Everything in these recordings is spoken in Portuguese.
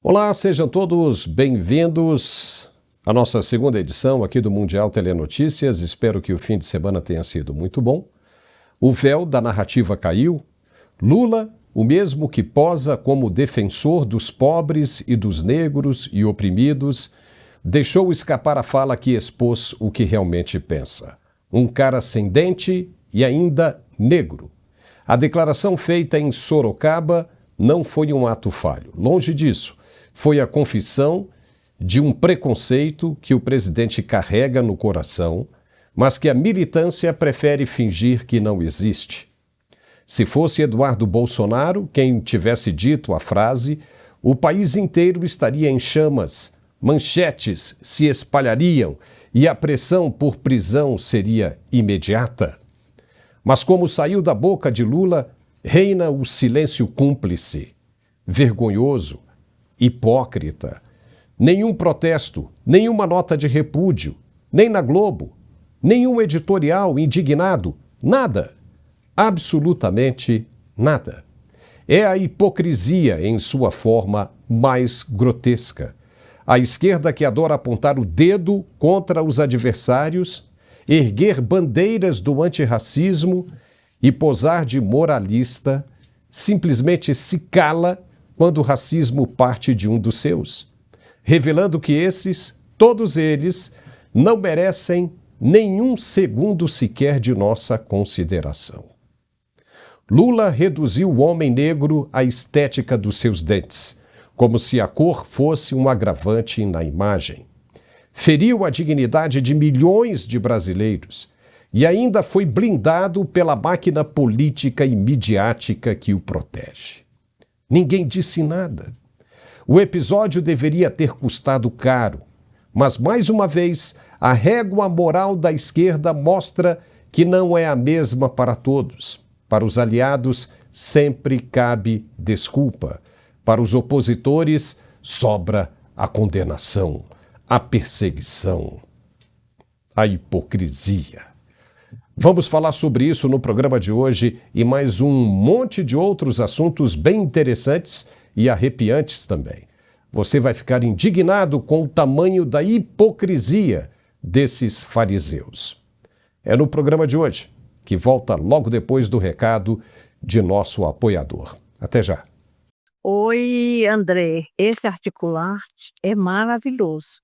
Olá, sejam todos bem-vindos à nossa segunda edição aqui do Mundial Telenotícias. Espero que o fim de semana tenha sido muito bom. O véu da narrativa caiu. Lula, o mesmo que posa como defensor dos pobres e dos negros e oprimidos, deixou escapar a fala que expôs o que realmente pensa. Um cara sem dente e ainda negro. A declaração feita em Sorocaba não foi um ato falho. Longe disso. Foi a confissão de um preconceito que o presidente carrega no coração, mas que a militância prefere fingir que não existe. Se fosse Eduardo Bolsonaro quem tivesse dito a frase, o país inteiro estaria em chamas, manchetes se espalhariam e a pressão por prisão seria imediata. Mas como saiu da boca de Lula, reina o silêncio cúmplice, vergonhoso, hipócrita. Nenhum protesto, nenhuma nota de repúdio, nem na Globo, nenhum editorial indignado, nada. Absolutamente nada. É a hipocrisia em sua forma mais grotesca. A esquerda que adora apontar o dedo contra os adversários, erguer bandeiras do antirracismo e posar de moralista, simplesmente se cala quando o racismo parte de um dos seus, revelando que esses, todos eles, não merecem nenhum segundo sequer de nossa consideração. Lula reduziu o homem negro à estética dos seus dentes, como se a cor fosse um agravante na imagem. Feriu a dignidade de milhões de brasileiros e ainda foi blindado pela máquina política e midiática que o protege. Ninguém disse nada. O episódio deveria ter custado caro, mas mais uma vez a régua moral da esquerda mostra que não é a mesma para todos. Para os aliados sempre cabe desculpa. Para os opositores sobra a condenação, a perseguição, a hipocrisia. Vamos falar sobre isso no programa de hoje e mais um monte de outros assuntos bem interessantes e arrepiantes também. Você vai ficar indignado com o tamanho da hipocrisia desses fariseus. É no programa de hoje, que volta logo depois do recado de nosso apoiador. Até já. Oi, André. Esse articulante é maravilhoso.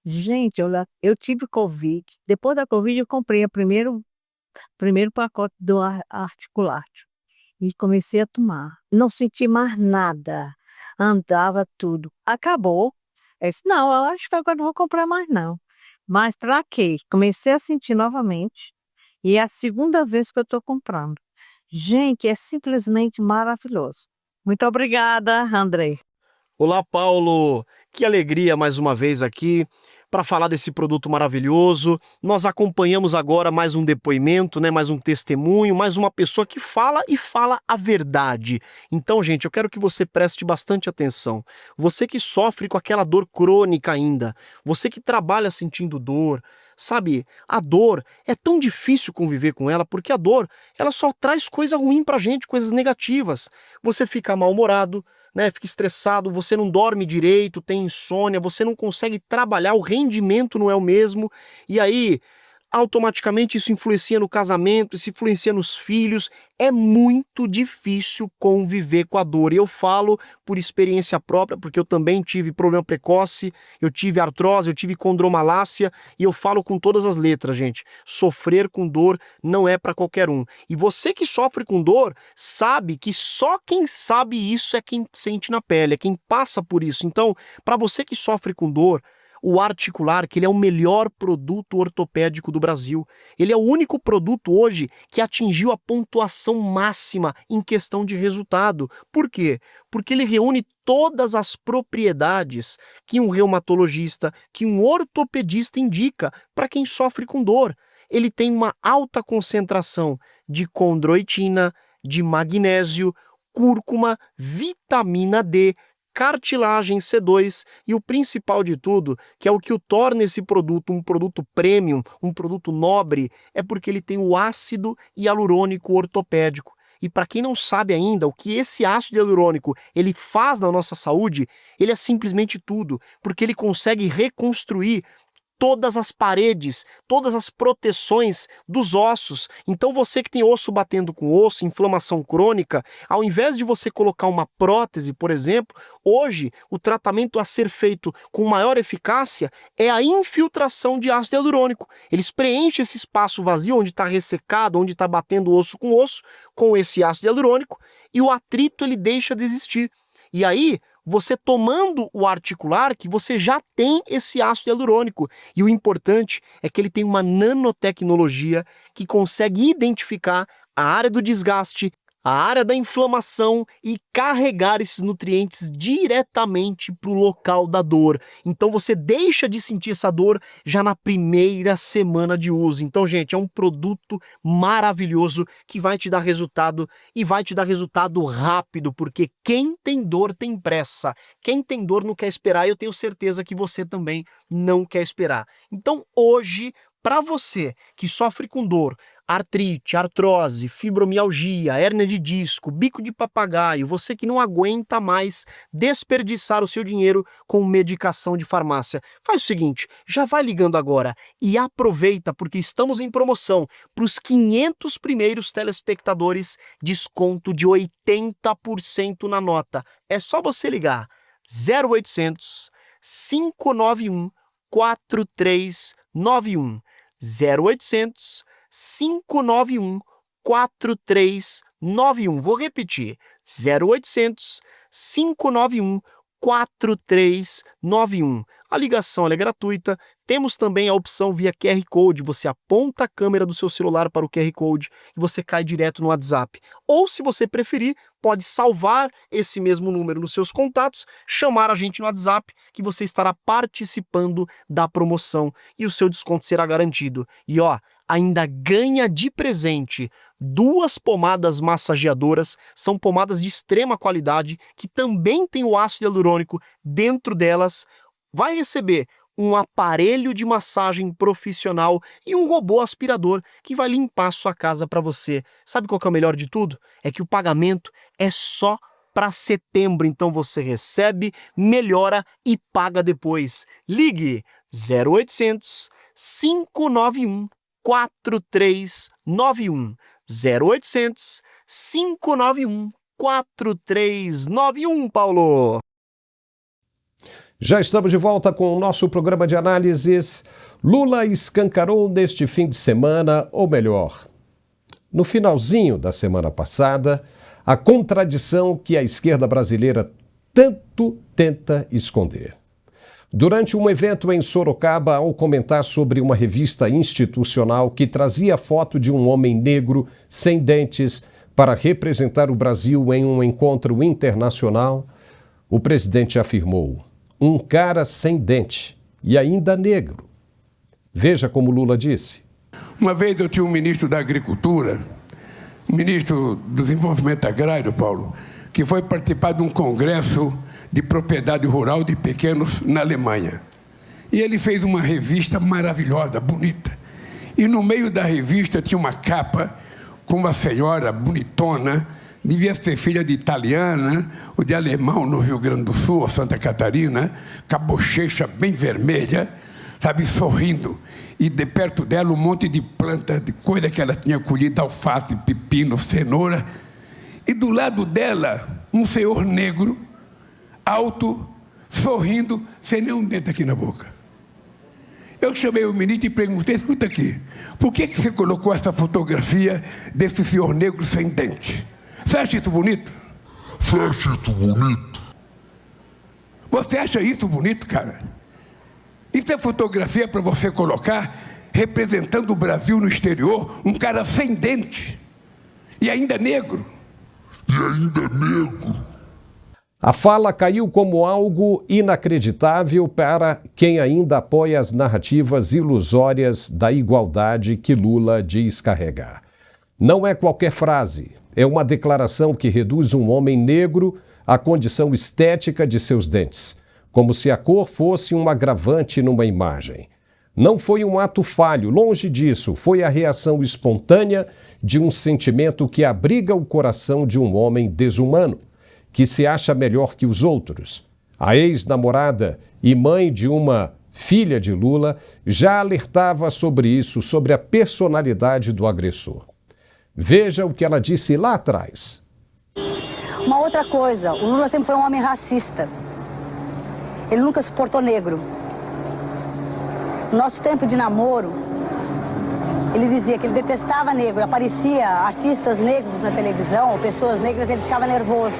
Gente, eu tive Covid. Depois da Covid, eu comprei o primeiro pacote do articulate e comecei a tomar. Não senti mais nada. Andava tudo. Acabou. Eu disse, não, eu acho que agora não vou comprar mais não. Mas para quê? Comecei a sentir novamente e é a segunda vez que eu estou comprando. Gente, é simplesmente maravilhoso. Muito obrigada, André. Olá, Paulo! Que alegria mais uma vez aqui para falar desse produto maravilhoso. Nós acompanhamos agora mais um depoimento, mais um testemunho, mais uma pessoa que fala e fala a verdade. Então, gente, eu quero que você preste bastante atenção. Você que sofre com aquela dor crônica ainda, você que trabalha sentindo dor, sabe, a dor é tão difícil conviver com ela porque a dor, ela só traz coisa ruim pra gente, coisas negativas. Você fica mal-humorado, fica estressado, você não dorme direito, tem insônia, você não consegue trabalhar, o rendimento não é o mesmo, e aí automaticamente isso influencia no casamento, isso influencia nos filhos. É muito difícil conviver com a dor. E eu falo por experiência própria, porque eu também tive problema precoce, eu tive artrose, eu tive condromalácia, e eu falo com todas as letras, gente. Sofrer com dor não é para qualquer um. E você que sofre com dor, sabe que só quem sabe isso é quem sente na pele, é quem passa por isso. Então, para você que sofre com dor, o Articular, que ele é o melhor produto ortopédico do Brasil. Ele é o único produto hoje que atingiu a pontuação máxima em questão de resultado. Por quê? Porque ele reúne todas as propriedades que um reumatologista, que um ortopedista indica para quem sofre com dor. Ele tem uma alta concentração de condroitina, de magnésio, cúrcuma, vitamina D, cartilagem C2 e o principal de tudo, que é o que o torna esse produto um produto premium, um produto nobre, é porque ele tem o ácido hialurônico ortopédico. E para quem não sabe ainda, o que esse ácido hialurônico ele faz na nossa saúde, ele é simplesmente tudo, porque ele consegue reconstruir todas as paredes, todas as proteções dos ossos. Então você que tem osso batendo com osso, inflamação crônica, ao invés de você colocar uma prótese, por exemplo, hoje o tratamento a ser feito com maior eficácia é a infiltração de ácido hialurônico. Eles preenchem esse espaço vazio onde está ressecado, onde está batendo osso com esse ácido hialurônico, e o atrito ele deixa de existir. E aí, você tomando o articular, que você já tem esse ácido hialurônico. E o importante é que ele tem uma nanotecnologia que consegue identificar a área do desgaste, a área da inflamação e carregar esses nutrientes diretamente para o local da dor. Então você deixa de sentir essa dor já na primeira semana de uso. Então, gente, é um produto maravilhoso que vai te dar resultado e vai te dar resultado rápido, porque quem tem dor tem pressa. Quem tem dor não quer esperar e eu tenho certeza que você também não quer esperar. Então, hoje, para você que sofre com dor, artrite, artrose, fibromialgia, hérnia de disco, bico de papagaio, você que não aguenta mais desperdiçar o seu dinheiro com medicação de farmácia, faz o seguinte, já vai ligando agora e aproveita porque estamos em promoção para os 500 primeiros telespectadores, desconto de 80% na nota. É só você ligar 0800 591 4391 0800 591 4391. Vou repetir. 0800 591 4391. A ligação é gratuita. Temos também a opção via QR Code. Você aponta a câmera do seu celular para o QR Code e você cai direto no WhatsApp. Ou, se você preferir, pode salvar esse mesmo número nos seus contatos, chamar a gente no WhatsApp, que você estará participando da promoção e o seu desconto será garantido. E ainda ganha de presente 2 pomadas massageadoras, são pomadas de extrema qualidade, que também tem o ácido hialurônico dentro delas. Vai receber um aparelho de massagem profissional e um robô aspirador que vai limpar a sua casa para você. Sabe qual que é o melhor de tudo? É que o pagamento é só para setembro, então você recebe, melhora e paga depois. Ligue 0800 591 4391 0800 591 4391, Paulo. Já estamos de volta com o nosso programa de análises. Lula escancarou neste fim de semana, ou melhor, no finalzinho da semana passada, a contradição que a esquerda brasileira tanto tenta esconder. Durante um evento em Sorocaba, ao comentar sobre uma revista institucional que trazia foto de um homem negro sem dentes para representar o Brasil em um encontro internacional, o presidente afirmou: um cara sem dente e ainda negro. Veja como Lula disse. Uma vez eu tinha um ministro da Agricultura, ministro do Desenvolvimento Agrário, Paulo, que foi participar de um congresso de propriedade rural de pequenos na Alemanha. E ele fez uma revista maravilhosa, bonita. E no meio da revista tinha uma capa com uma senhora bonitona, devia ser filha de italiana ou de alemão no Rio Grande do Sul, ou Santa Catarina, com a bochecha bem vermelha, sabe, sorrindo. E de perto dela um monte de planta, de coisa que ela tinha colhido, alface, pepino, cenoura. E do lado dela, um senhor negro, alto, sorrindo, sem nenhum dente aqui na boca. Eu chamei o ministro e perguntei: escuta aqui, por que você colocou essa fotografia desse senhor negro sem dente? Você acha isso bonito? Você acha isso bonito? Você acha isso bonito, cara? Isso é fotografia para você colocar representando o Brasil no exterior, um cara sem dente e ainda negro. E ainda negro. A fala caiu como algo inacreditável para quem ainda apoia as narrativas ilusórias da igualdade que Lula diz carregar. Não é qualquer frase, é uma declaração que reduz um homem negro à condição estética de seus dentes, como se a cor fosse um agravante numa imagem. Não foi um ato falho, longe disso, foi a reação espontânea de um sentimento que abriga o coração de um homem desumano, que se acha melhor que os outros. A ex-namorada e mãe de uma filha de Lula já alertava sobre isso, sobre a personalidade do agressor. Veja o que ela disse lá atrás. Uma outra coisa, o Lula sempre foi um homem racista. Ele nunca suportou negro. No nosso tempo de namoro, ele dizia que ele detestava negro. Aparecia artistas negros na televisão, ou pessoas negras, ele ficava nervoso.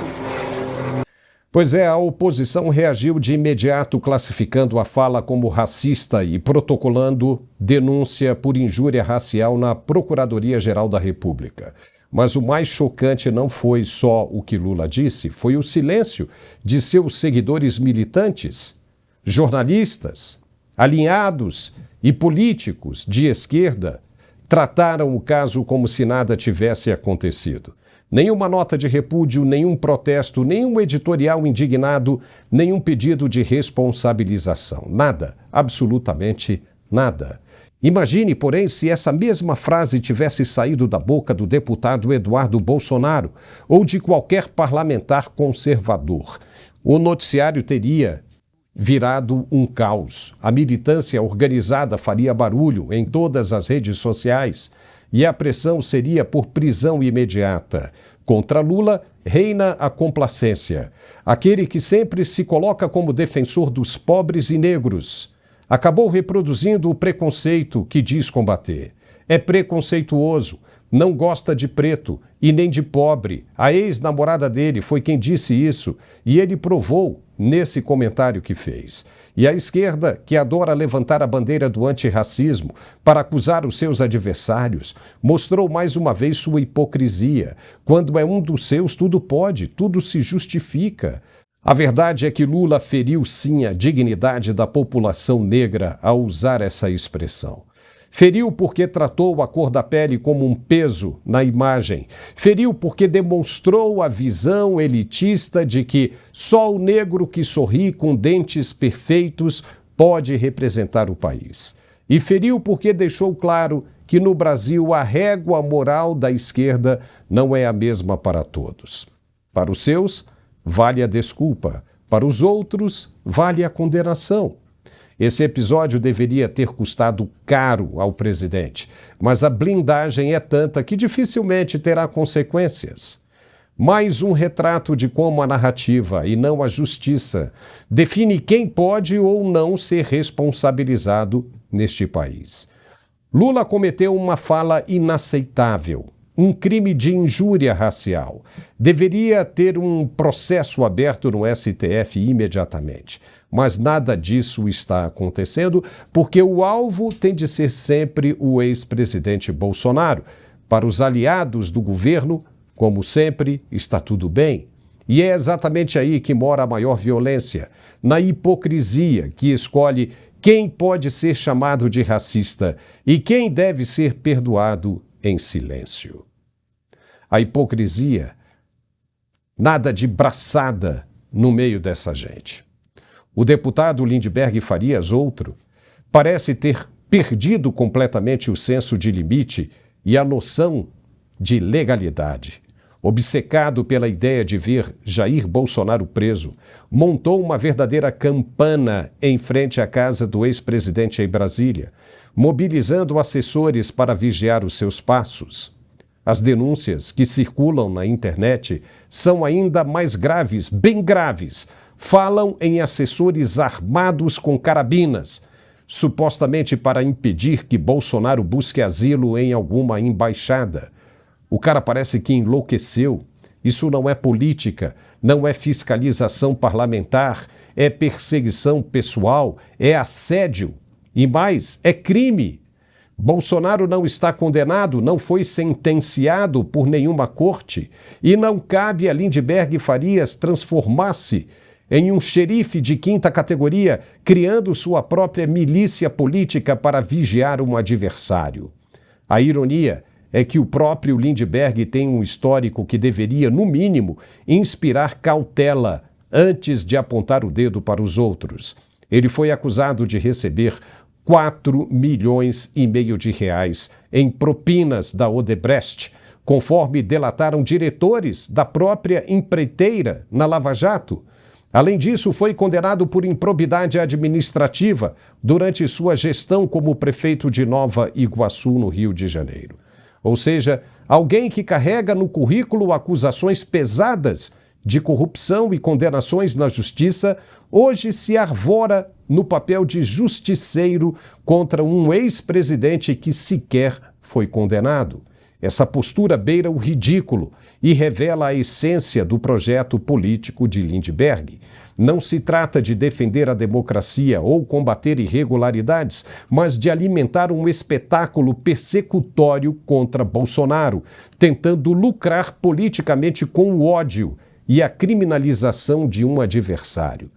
Pois é, a oposição reagiu de imediato classificando a fala como racista e protocolando denúncia por injúria racial na Procuradoria-Geral da República. Mas o mais chocante não foi só o que Lula disse, foi o silêncio de seus seguidores militantes, jornalistas, alinhados e políticos de esquerda trataram o caso como se nada tivesse acontecido. Nenhuma nota de repúdio, nenhum protesto, nenhum editorial indignado, nenhum pedido de responsabilização. Nada, absolutamente nada. Imagine, porém, se essa mesma frase tivesse saído da boca do deputado Eduardo Bolsonaro ou de qualquer parlamentar conservador. O noticiário teria virado um caos. A militância organizada faria barulho em todas as redes sociais e a pressão seria por prisão imediata. Contra Lula, reina a complacência. Aquele que sempre se coloca como defensor dos pobres e negros acabou reproduzindo o preconceito que diz combater. É preconceituoso, não gosta de preto e nem de pobre. A ex-namorada dele foi quem disse isso e ele provou nesse comentário que fez. E a esquerda, que adora levantar a bandeira do antirracismo para acusar os seus adversários, mostrou mais uma vez sua hipocrisia. Quando é um dos seus, tudo pode, tudo se justifica. A verdade é que Lula feriu sim a dignidade da população negra ao usar essa expressão. Feriu porque tratou a cor da pele como um peso na imagem. Feriu porque demonstrou a visão elitista de que só o negro que sorri com dentes perfeitos pode representar o país. E feriu porque deixou claro que no Brasil a régua moral da esquerda não é a mesma para todos. Para os seus, vale a desculpa. Para os outros, vale a condenação. Esse episódio deveria ter custado caro ao presidente, mas a blindagem é tanta que dificilmente terá consequências. Mais um retrato de como a narrativa, e não a justiça, define quem pode ou não ser responsabilizado neste país. Lula cometeu uma fala inaceitável, um crime de injúria racial. Deveria ter um processo aberto no STF imediatamente. Mas nada disso está acontecendo porque o alvo tem de ser sempre o ex-presidente Bolsonaro. Para os aliados do governo, como sempre, está tudo bem. E é exatamente aí que mora a maior violência, na hipocrisia que escolhe quem pode ser chamado de racista e quem deve ser perdoado em silêncio. A hipocrisia, nada de braçada no meio dessa gente. O deputado Lindbergh Farias, outro, parece ter perdido completamente o senso de limite e a noção de legalidade. Obcecado pela ideia de ver Jair Bolsonaro preso, montou uma verdadeira campana em frente à casa do ex-presidente em Brasília, mobilizando assessores para vigiar os seus passos. As denúncias que circulam na internet são ainda mais graves, bem graves. Falam em assessores armados com carabinas, supostamente para impedir que Bolsonaro busque asilo em alguma embaixada. O cara parece que enlouqueceu. Isso não é política, não é fiscalização parlamentar, é perseguição pessoal, é assédio e mais, é crime. Bolsonaro não está condenado, não foi sentenciado por nenhuma corte e não cabe a Lindbergh Farias transformar-se em um xerife de quinta categoria, criando sua própria milícia política para vigiar um adversário. A ironia é que o próprio Lindbergh tem um histórico que deveria, no mínimo, inspirar cautela antes de apontar o dedo para os outros. Ele foi acusado de receber 4,5 milhões de reais em propinas da Odebrecht, conforme delataram diretores da própria empreiteira na Lava Jato. Além disso, foi condenado por improbidade administrativa durante sua gestão como prefeito de Nova Iguaçu, no Rio de Janeiro. Ou seja, alguém que carrega no currículo acusações pesadas de corrupção e condenações na justiça, hoje se arvora no papel de justiceiro contra um ex-presidente que sequer foi condenado. Essa postura beira o ridículo e revela a essência do projeto político de Lindbergh. Não se trata de defender a democracia ou combater irregularidades, mas de alimentar um espetáculo persecutório contra Bolsonaro, tentando lucrar politicamente com o ódio e a criminalização de um adversário.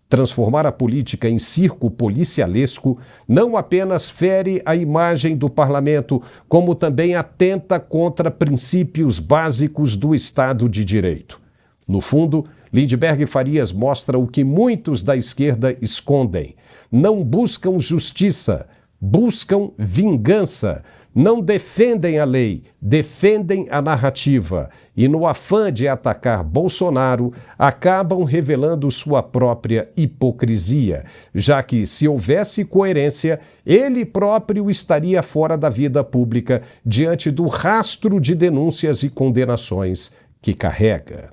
Transformar a política em circo policialesco não apenas fere a imagem do parlamento, como também atenta contra princípios básicos do Estado de Direito. No fundo, Lindbergh Farias mostra o que muitos da esquerda escondem. Não buscam justiça, buscam vingança. Não defendem a lei, defendem a narrativa e, no afã de atacar Bolsonaro, acabam revelando sua própria hipocrisia, já que, se houvesse coerência, ele próprio estaria fora da vida pública diante do rastro de denúncias e condenações que carrega.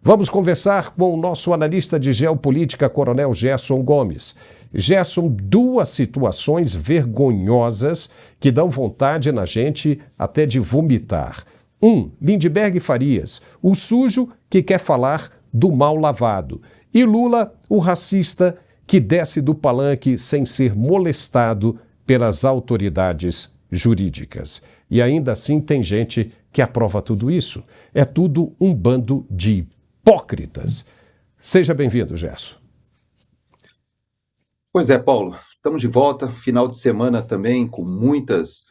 Vamos conversar com o nosso analista de geopolítica, Coronel Gerson Gomes. Gerson, duas situações vergonhosas que dão vontade na gente até de vomitar. Lindbergh Farias, o sujo que quer falar do mal lavado. E Lula, o racista que desce do palanque sem ser molestado pelas autoridades jurídicas. E ainda assim tem gente que aprova tudo isso. É tudo um bando de hipócritas. Seja bem-vindo, Gerson. Pois é, Paulo, estamos de volta, final de semana também com muitos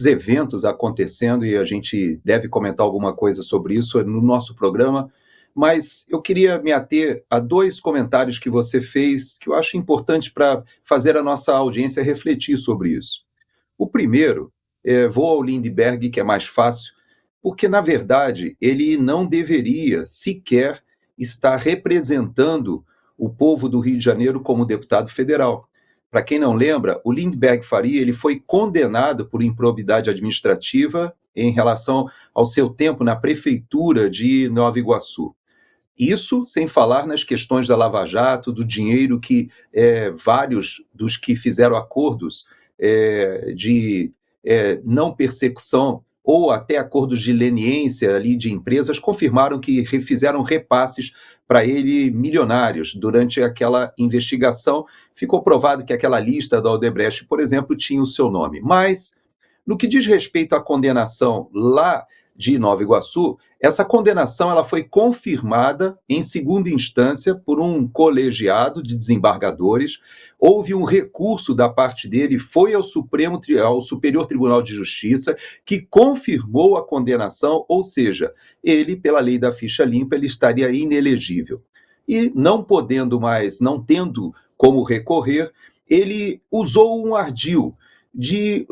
eventos acontecendo e a gente deve comentar alguma coisa sobre isso no nosso programa, mas eu queria me ater a dois comentários que você fez que eu acho importantes para fazer a nossa audiência refletir sobre isso. O primeiro, vou ao Lindbergh, que é mais fácil, porque, na verdade, ele não deveria sequer estar representando o povo do Rio de Janeiro como deputado federal. Para quem não lembra, o Lindbergh Faria ele foi condenado por improbidade administrativa em relação ao seu tempo na prefeitura de Nova Iguaçu. Isso sem falar nas questões da Lava Jato, do dinheiro que vários dos que fizeram acordos de não persecução ou até acordos de leniência ali de empresas, confirmaram que fizeram repasses para ele milionários. Durante aquela investigação, ficou provado que aquela lista da Odebrecht, por exemplo, tinha o seu nome. Mas, no que diz respeito à condenação lá de Nova Iguaçu, essa condenação ela foi confirmada em segunda instância por um colegiado de desembargadores. Houve um recurso da parte dele, foi ao Superior Tribunal de Justiça, que confirmou a condenação, ou seja, ele, pela lei da ficha limpa, ele estaria inelegível. E não podendo mais, não tendo como recorrer, ele usou um ardil de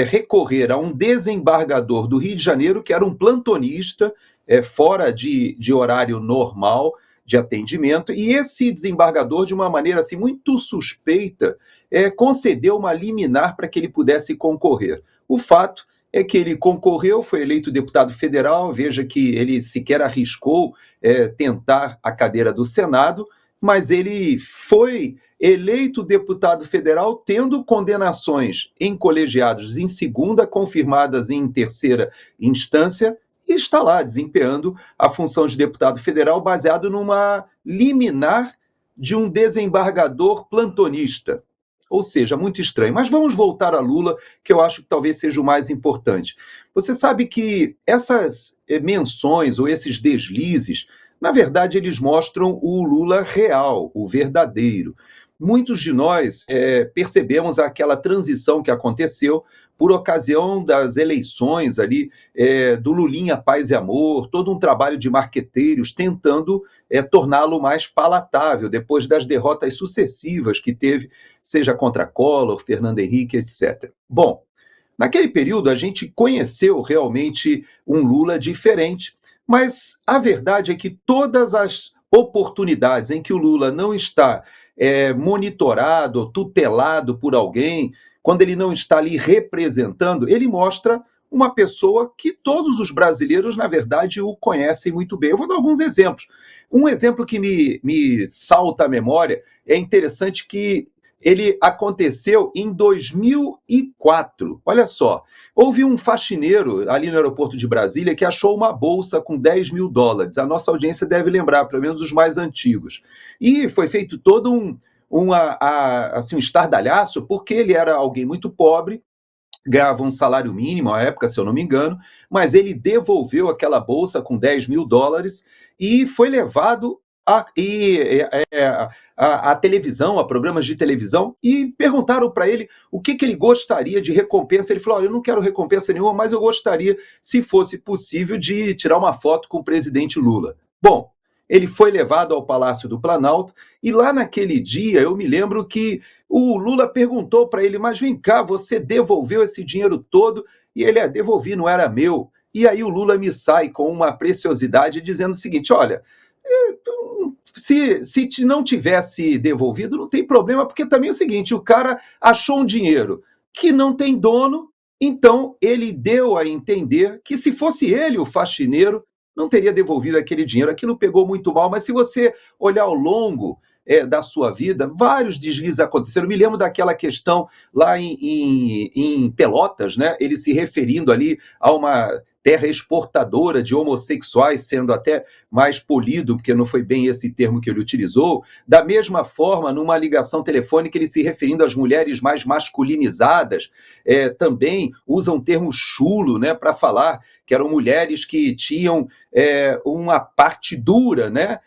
recorrer a um desembargador do Rio de Janeiro, que era um plantonista, fora de horário normal de atendimento, e esse desembargador, de uma maneira assim, muito suspeita, concedeu uma liminar para que ele pudesse concorrer. O fato é que ele concorreu, foi eleito deputado federal, veja que ele sequer arriscou tentar a cadeira do Senado, mas ele foi eleito deputado federal tendo condenações em colegiados em segunda, confirmadas em terceira instância, e está lá desempenhando a função de deputado federal baseado numa liminar de um desembargador plantonista. Ou seja, muito estranho. Mas vamos voltar a Lula, que eu acho que talvez seja o mais importante. Você sabe que essas menções ou esses deslizes, na verdade, eles mostram o Lula real, o verdadeiro. muitos de nós percebemos aquela transição que aconteceu por ocasião das eleições ali do Lulinha Paz e Amor, todo um trabalho de marqueteiros tentando torná-lo mais palatável, depois das derrotas sucessivas que teve, seja contra Collor, Fernando Henrique, etc. Bom, naquele período a gente conheceu realmente um Lula diferente, mas a verdade é que todas as oportunidades em que o Lula não está monitorado, tutelado por alguém, quando ele não está ali representando, ele mostra uma pessoa que todos os brasileiros, na verdade, o conhecem muito bem. Eu vou dar alguns exemplos. Um exemplo que me salta à memória é interessante que ele aconteceu em 2004. Olha só, houve um faxineiro ali no aeroporto de Brasília que achou uma bolsa com $10 mil. A nossa audiência deve lembrar, pelo menos os mais antigos. E foi feito todo um estardalhaço, porque ele era alguém muito pobre, ganhava um salário mínimo à época, se eu não me engano, mas ele devolveu aquela bolsa com $10 mil e foi levado a televisão, a programas de televisão, e perguntaram para ele o que ele gostaria de recompensa. Ele falou: olha, eu não quero recompensa nenhuma, mas eu gostaria, se fosse possível, de tirar uma foto com o presidente Lula. Bom, ele foi levado ao Palácio do Planalto, e lá naquele dia eu me lembro que o Lula perguntou para ele: mas vem cá, você devolveu esse dinheiro todo? E ele: devolvi, não era meu. E aí o Lula me sai com uma preciosidade dizendo o seguinte: olha, se não tivesse devolvido, não tem problema, porque também é o seguinte, o cara achou um dinheiro que não tem dono, então ele deu a entender que se fosse ele o faxineiro, não teria devolvido aquele dinheiro. Aquilo pegou muito mal, mas se você olhar ao longo da sua vida, vários deslizes aconteceram. Eu me lembro daquela questão lá em Pelotas, né? Ele se referindo ali a uma terra exportadora de homossexuais, sendo até mais polido, porque não foi bem esse termo que ele utilizou. Da mesma forma, numa ligação telefônica, ele se referindo às mulheres mais masculinizadas, também usa um termo chulo, né, para falar que eram mulheres que tinham uma parte dura, né?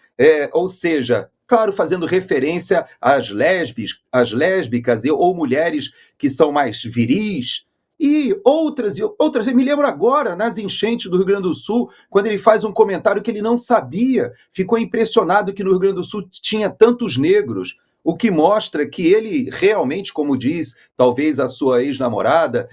Ou seja, claro, fazendo referência às lésbicas ou mulheres que são mais viris, e outras. Eu me lembro agora, nas enchentes do Rio Grande do Sul, quando ele faz um comentário que ele não sabia, ficou impressionado que no Rio Grande do Sul tinha tantos negros, o que mostra que ele realmente, como diz, talvez a sua ex-namorada,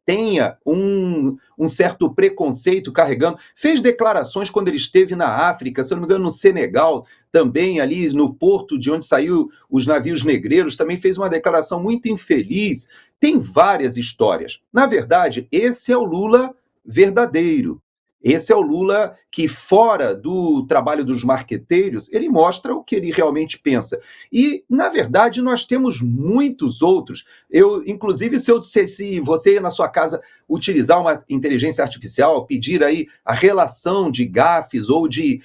tenha um certo preconceito carregando. Fez declarações quando ele esteve na África, se eu não me engano, no Senegal, também ali no porto de onde saiu os navios negreiros, também fez uma declaração muito infeliz. Tem várias histórias. Na verdade, esse é o Lula verdadeiro. Esse é o Lula que, fora do trabalho dos marqueteiros, ele mostra o que ele realmente pensa. E, na verdade, nós temos muitos outros. Inclusive, se você, na sua casa, utilizar uma inteligência artificial, pedir aí a relação de gafes ou de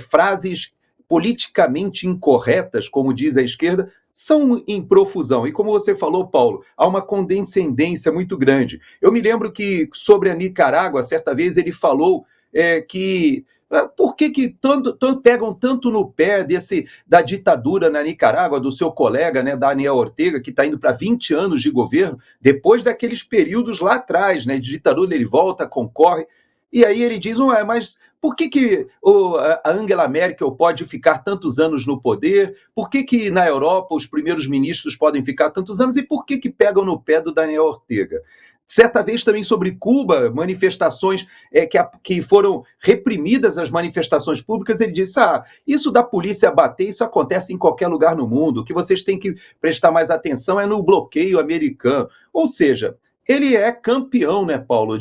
frases politicamente incorretas, como diz a esquerda, são em profusão. E como você falou, Paulo, há uma condescendência muito grande. Eu me lembro que, sobre a Nicarágua, certa vez ele falou que por que pegam tanto no pé da ditadura na Nicarágua, do seu colega, né, Daniel Ortega, que está indo para 20 anos de governo, depois daqueles períodos lá atrás, né, de ditadura, ele volta, concorre. E aí ele diz: mas por que a Angela Merkel pode ficar tantos anos no poder? Por que na Europa os primeiros ministros podem ficar tantos anos? E por que pegam no pé do Daniel Ortega? Certa vez também sobre Cuba, manifestações que foram reprimidas, as manifestações públicas, ele disse: isso da polícia bater, isso acontece em qualquer lugar no mundo, o que vocês têm que prestar mais atenção é no bloqueio americano. Ou seja, ele é campeão, né, Paulo,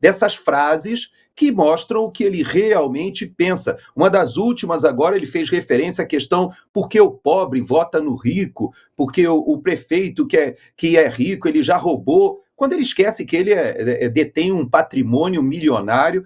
dessas frases que mostram o que ele realmente pensa. Uma das últimas agora, ele fez referência à questão porque o pobre vota no rico, porque o prefeito que é rico, ele já roubou, quando ele esquece que ele detém um patrimônio milionário,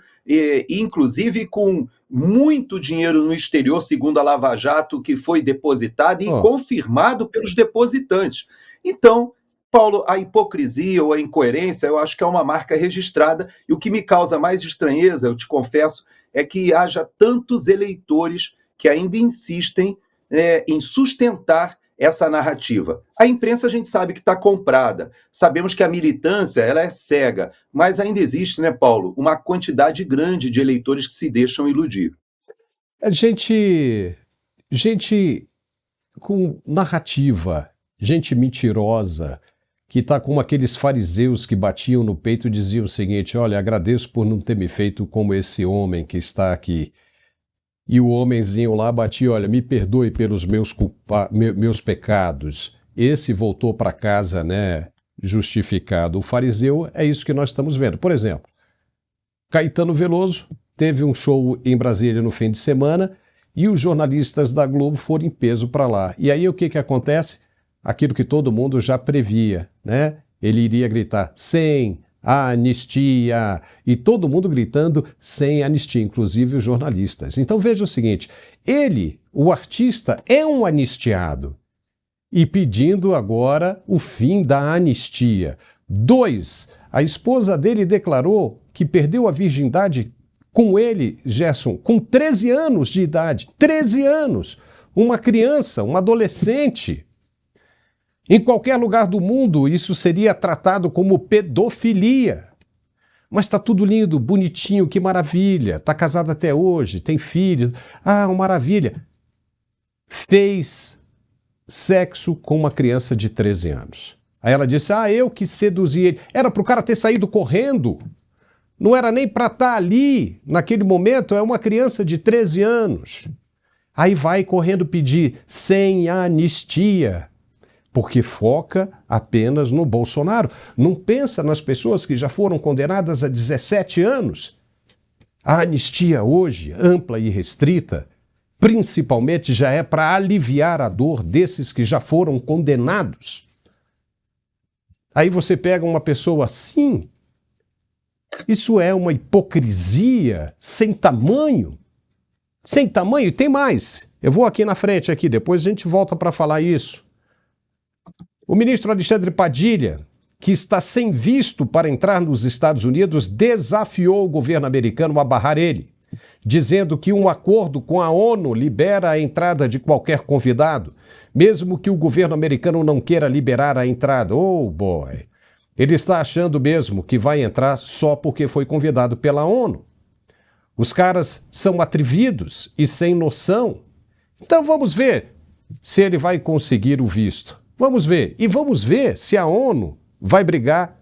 inclusive com muito dinheiro no exterior, segundo a Lava Jato, que foi depositado e confirmado pelos depositantes. Então, Paulo, a hipocrisia ou a incoerência, eu acho que é uma marca registrada, e o que me causa mais estranheza, eu te confesso, é que haja tantos eleitores que ainda insistem em sustentar essa narrativa? A imprensa a gente sabe que está comprada, sabemos que a militância ela é cega, mas ainda existe, né, Paulo, uma quantidade grande de eleitores que se deixam iludir. Gente com narrativa, gente mentirosa, que está como aqueles fariseus que batiam no peito e diziam o seguinte: olha, agradeço por não ter me feito como esse homem que está aqui. E o homenzinho lá batia: olha, me perdoe pelos meus pecados. Esse voltou para casa, né, justificado. O fariseu é isso que nós estamos vendo. Por exemplo, Caetano Veloso teve um show em Brasília no fim de semana e os jornalistas da Globo foram em peso para lá. E aí o que acontece? Aquilo que todo mundo já previa, né? Ele iria gritar: sem anistia, e todo mundo gritando sem anistia, inclusive os jornalistas. Então veja o seguinte, ele, o artista, é um anistiado e pedindo agora o fim da anistia. 2, a esposa dele declarou que perdeu a virgindade com ele, Gerson, com 13 anos de idade. 13 anos! Uma criança, uma adolescente. Em qualquer lugar do mundo, isso seria tratado como pedofilia. Mas está tudo lindo, bonitinho, que maravilha. Está casado até hoje, tem filhos. Ah, uma maravilha. Fez sexo com uma criança de 13 anos. Aí ela disse: ah, eu que seduzi ele. Era para o cara ter saído correndo. Não era nem para estar ali, naquele momento, é uma criança de 13 anos. Aí vai correndo pedir sem anistia. Porque foca apenas no Bolsonaro. Não pensa nas pessoas que já foram condenadas a 17 anos. A anistia hoje, ampla e restrita, principalmente já é para aliviar a dor desses que já foram condenados. Aí você pega uma pessoa assim, isso é uma hipocrisia sem tamanho. Sem tamanho, e tem mais. Eu vou aqui na frente, aqui, depois a gente volta para falar isso. O ministro Alexandre Padilha, que está sem visto para entrar nos Estados Unidos, desafiou o governo americano a barrar ele, dizendo que um acordo com a ONU libera a entrada de qualquer convidado, mesmo que o governo americano não queira liberar a entrada. Oh, boy! Ele está achando mesmo que vai entrar só porque foi convidado pela ONU. Os caras são atrevidos e sem noção. Então vamos ver se ele vai conseguir o visto. Vamos ver. E vamos ver se a ONU vai brigar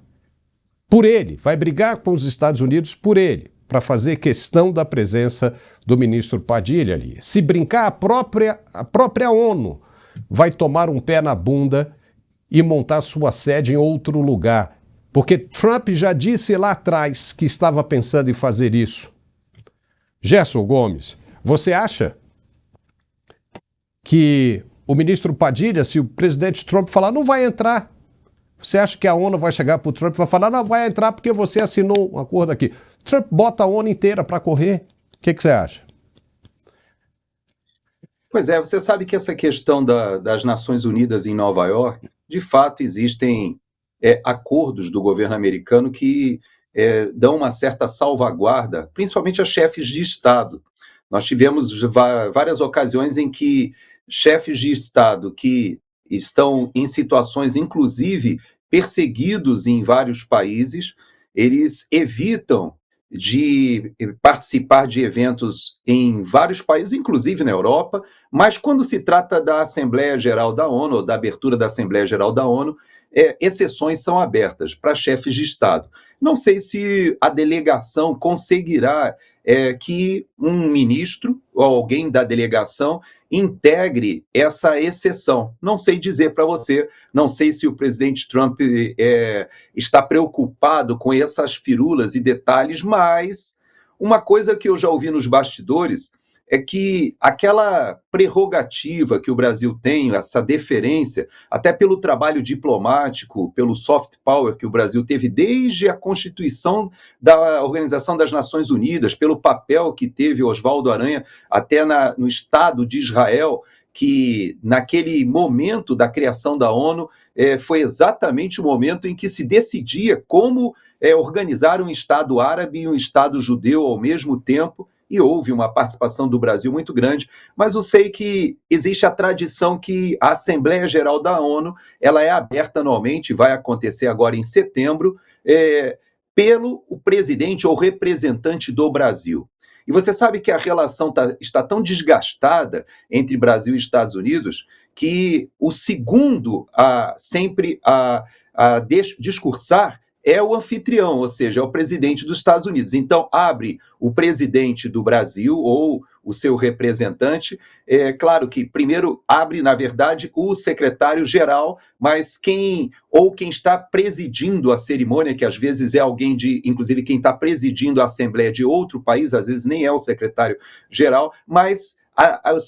por ele, vai brigar com os Estados Unidos por ele, para fazer questão da presença do ministro Padilha ali. Se brincar, a própria ONU vai tomar um pé na bunda e montar sua sede em outro lugar. Porque Trump já disse lá atrás que estava pensando em fazer isso. Gerson Gomes, você acha que o ministro Padilha, se o presidente Trump falar, não vai entrar? Você acha que a ONU vai chegar para o Trump e vai falar, não vai entrar porque você assinou um acordo aqui? Trump bota a ONU inteira para correr. O que você acha? Pois é, você sabe que essa questão das Nações Unidas em Nova York, de fato existem acordos do governo americano que dão uma certa salvaguarda, principalmente a chefes de Estado. Nós tivemos várias ocasiões em que chefes de Estado que estão em situações, inclusive, perseguidos em vários países, eles evitam de participar de eventos em vários países, inclusive na Europa, mas quando se trata da Assembleia Geral da ONU, ou da abertura da Assembleia Geral da ONU, exceções são abertas para chefes de Estado. Não sei se a delegação conseguirá que um ministro ou alguém da delegação integre essa exceção. Não sei dizer para você, não sei se o presidente Trump está preocupado com essas firulas e detalhes, mas uma coisa que eu já ouvi nos bastidores é que aquela prerrogativa que o Brasil tem, essa deferência, até pelo trabalho diplomático, pelo soft power que o Brasil teve desde a constituição da Organização das Nações Unidas, pelo papel que teve Oswaldo Aranha até no Estado de Israel, que naquele momento da criação da ONU foi exatamente o momento em que se decidia como organizar um Estado árabe e um Estado judeu ao mesmo tempo. e houve uma participação do Brasil muito grande, mas eu sei que existe a tradição que a Assembleia Geral da ONU, ela é aberta anualmente, vai acontecer agora em setembro, pelo presidente ou representante do Brasil. E você sabe que a relação está tão desgastada entre Brasil e Estados Unidos que o segundo sempre a discursar é o anfitrião, ou seja, é o presidente dos Estados Unidos. Então, abre o presidente do Brasil ou o seu representante. É claro que primeiro abre, na verdade, o secretário-geral, mas quem está presidindo a cerimônia, que às vezes é alguém inclusive quem está presidindo a Assembleia de outro país, às vezes nem é o secretário-geral, mas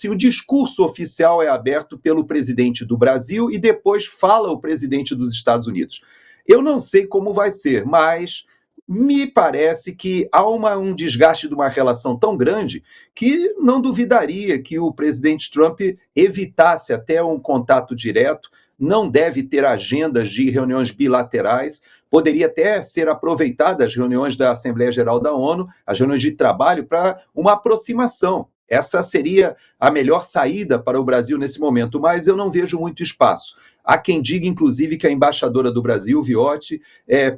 o discurso oficial é aberto pelo presidente do Brasil e depois fala o presidente dos Estados Unidos. Eu não sei como vai ser, mas me parece que há um desgaste de uma relação tão grande que não duvidaria que o presidente Trump evitasse até um contato direto, não deve ter agendas de reuniões bilaterais, poderia até ser aproveitadas as reuniões da Assembleia Geral da ONU, as reuniões de trabalho, para uma aproximação. Essa seria a melhor saída para o Brasil nesse momento, mas eu não vejo muito espaço. Há quem diga, inclusive, que a embaixadora do Brasil, Viotti,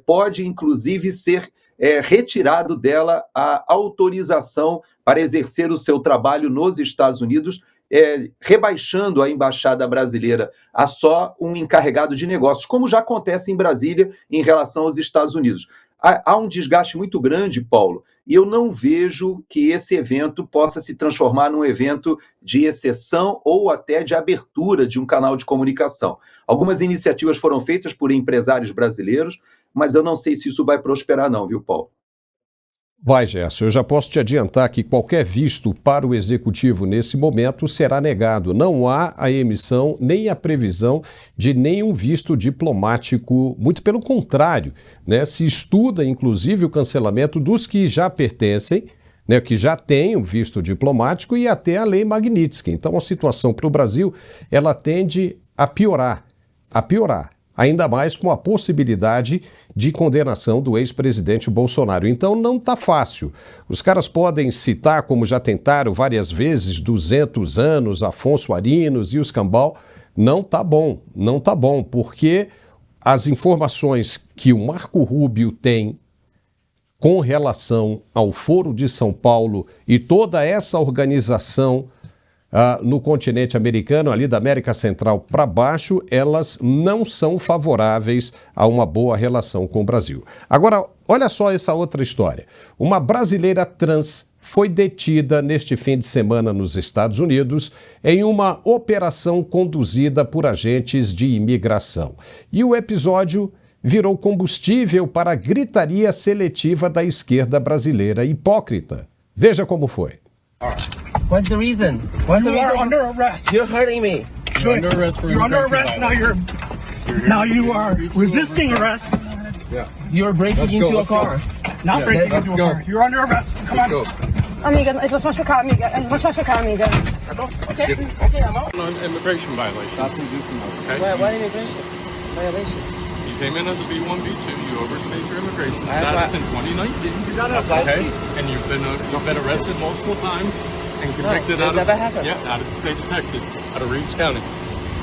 pode, inclusive, ser retirado dela a autorização para exercer o seu trabalho nos Estados Unidos, rebaixando a embaixada brasileira a só um encarregado de negócios, como já acontece em Brasília em relação aos Estados Unidos. Há um desgaste muito grande, Paulo, e eu não vejo que esse evento possa se transformar num evento de exceção ou até de abertura de um canal de comunicação. Algumas iniciativas foram feitas por empresários brasileiros, mas eu não sei se isso vai prosperar não, viu, Paulo? Vai, Gerson, eu já posso te adiantar que qualquer visto para o executivo nesse momento será negado. Não há a emissão nem a previsão de nenhum visto diplomático, muito pelo contrário, né? Se estuda, inclusive, o cancelamento dos que já pertencem, né, que já têm um visto diplomático e até a lei Magnitsky. Então, a situação para o Brasil, ela tende a piorar, ainda mais com a possibilidade de condenação do ex-presidente Bolsonaro. Então não está fácil. Os caras podem citar, como já tentaram várias vezes, 200 anos, Afonso Arinos e os Cambal. Não tá bom, porque as informações que o Marco Rubio tem com relação ao Foro de São Paulo e toda essa organização no continente americano, ali da América Central para baixo, elas não são favoráveis a uma boa relação com o Brasil. Agora, olha só essa outra história. Uma brasileira trans foi detida neste fim de semana nos Estados Unidos em uma operação conduzida por agentes de imigração. E o episódio virou combustível para a gritaria seletiva da esquerda brasileira hipócrita. Veja como foi. What's the reason? You are under arrest. You're hurting me. You're under arrest for You're under arrest. Now You are resisting arrest. Yeah. You're breaking into a car. Not breaking into a car. You're under arrest. Come on. Amiga, eles vão te machucar, amiga. Eles vão te machucar, amiga. Okay, I'm out. Immigration violation. Okay. Why immigration? Violation. You came in as a B1, B2. You overstayed your immigration status in 2019. You got it. Okay. And you've been arrested multiple times and convicted out of the state of Texas, out of Reeves County.